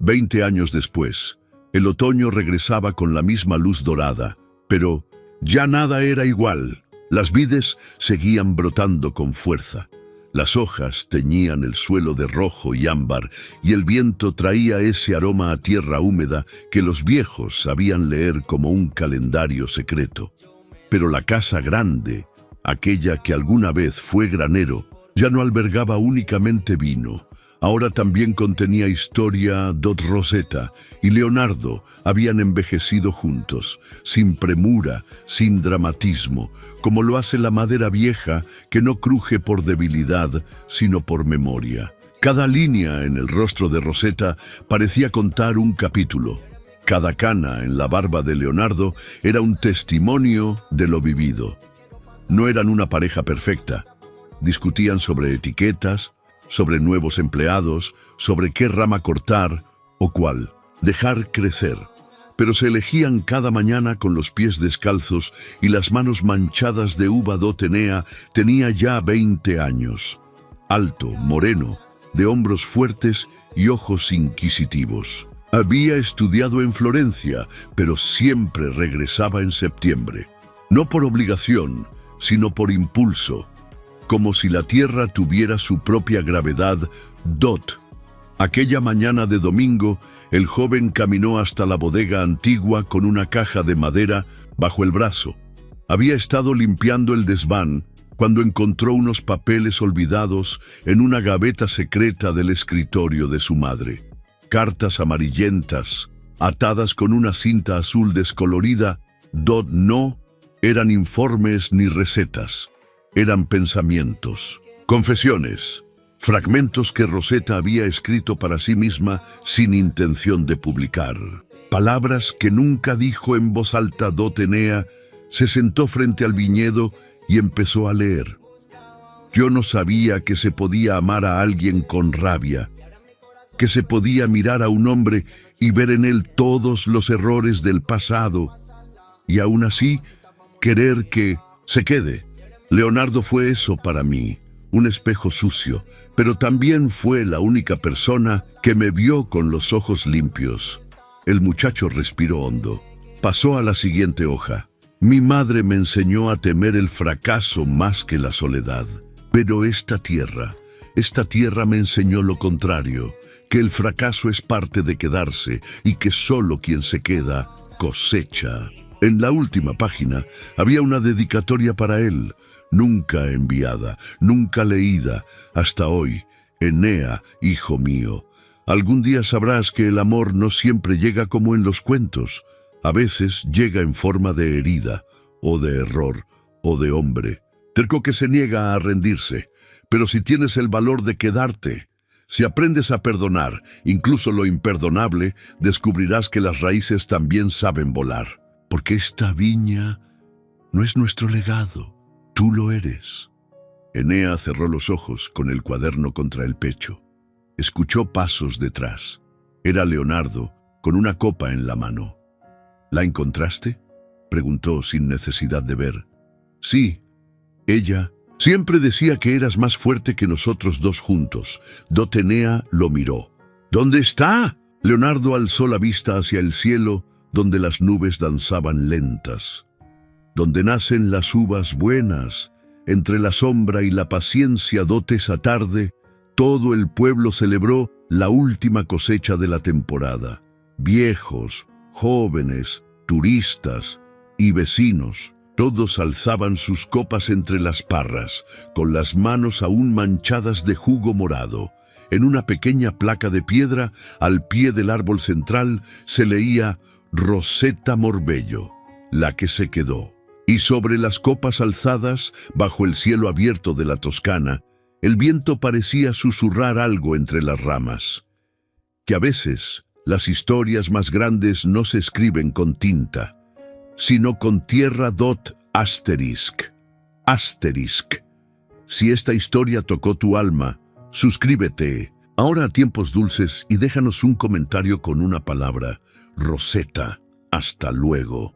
20 años después, el otoño regresaba con la misma luz dorada, pero ya nada era igual. Las vides seguían brotando con fuerza. Las hojas teñían el suelo de rojo y ámbar, y el viento traía ese aroma a tierra húmeda que los viejos sabían leer como un calendario secreto. Pero la casa grande, aquella que alguna vez fue granero, ya no albergaba únicamente vino. Ahora también contenía historia. Rosetta y Leonardo habían envejecido juntos, sin premura, sin dramatismo, como lo hace la madera vieja que no cruje por debilidad, sino por memoria. Cada línea en el rostro de Rosetta parecía contar un capítulo. Cada cana en la barba de Leonardo era un testimonio de lo vivido. No eran una pareja perfecta. Discutían sobre etiquetas, sobre nuevos empleados, sobre qué rama cortar o cuál dejar crecer. Pero se elegían cada mañana con los pies descalzos y las manos manchadas de uva. Enea tenía ya 20 años. Alto, moreno, de hombros fuertes y ojos inquisitivos. Había estudiado en Florencia, pero siempre regresaba en septiembre. No por obligación, sino por impulso. Como si la tierra tuviera su propia gravedad. Aquella mañana de domingo, el joven caminó hasta la bodega antigua con una caja de madera bajo el brazo. Había estado limpiando el desván cuando encontró unos papeles olvidados en una gaveta secreta del escritorio de su madre. Cartas amarillentas, atadas con una cinta azul descolorida. No eran informes ni recetas. Eran pensamientos, confesiones, fragmentos que Rosetta había escrito para sí misma sin intención de publicar. Palabras que nunca dijo en voz alta. Enea se sentó frente al viñedo y empezó a leer. Yo no sabía que se podía amar a alguien con rabia, que se podía mirar a un hombre y ver en él todos los errores del pasado, y aún así querer que se quede. Leonardo fue eso para mí, un espejo sucio, pero también fue la única persona que me vio con los ojos limpios. El muchacho respiró hondo. Pasó a la siguiente hoja. Mi madre me enseñó a temer el fracaso más que la soledad. Pero esta tierra me enseñó lo contrario, que el fracaso es parte de quedarse y que solo quien se queda cosecha. En la última página había una dedicatoria para él, nunca enviada, nunca leída, hasta hoy. Enea, hijo mío, algún día sabrás que el amor no siempre llega como en los cuentos. A veces llega en forma de herida, o de error, o de hombre. Terco que se niega a rendirse, pero si tienes el valor de quedarte, si aprendes a perdonar, incluso lo imperdonable, descubrirás que las raíces también saben volar. Porque esta viña no es nuestro legado, tú lo eres. Enea cerró los ojos con el cuaderno contra el pecho. Escuchó pasos detrás. Era Leonardo, con una copa en la mano. ¿La encontraste?, preguntó sin necesidad de ver. Sí, ella siempre decía que eras más fuerte que nosotros dos juntos. Enea lo miró. ¿Dónde está? Leonardo alzó la vista hacia el cielo, donde las nubes danzaban lentas. Donde nacen las uvas buenas, entre la sombra y la paciencia. Esa tarde, todo el pueblo celebró la última cosecha de la temporada. Viejos, jóvenes, turistas y vecinos, todos alzaban sus copas entre las parras, con las manos aún manchadas de jugo morado. En una pequeña placa de piedra, al pie del árbol central, se leía Rosetta Morbello, la que se quedó. Y sobre las copas alzadas, bajo el cielo abierto de la Toscana, el viento parecía susurrar algo entre las ramas, que a veces Las historias más grandes no se escriben con tinta, sino con tierra dot asterisk. Asterisk. Si esta historia tocó tu alma, suscríbete ahora a Tiempos Dulces y déjanos un comentario con una palabra. Rosetta. Hasta luego.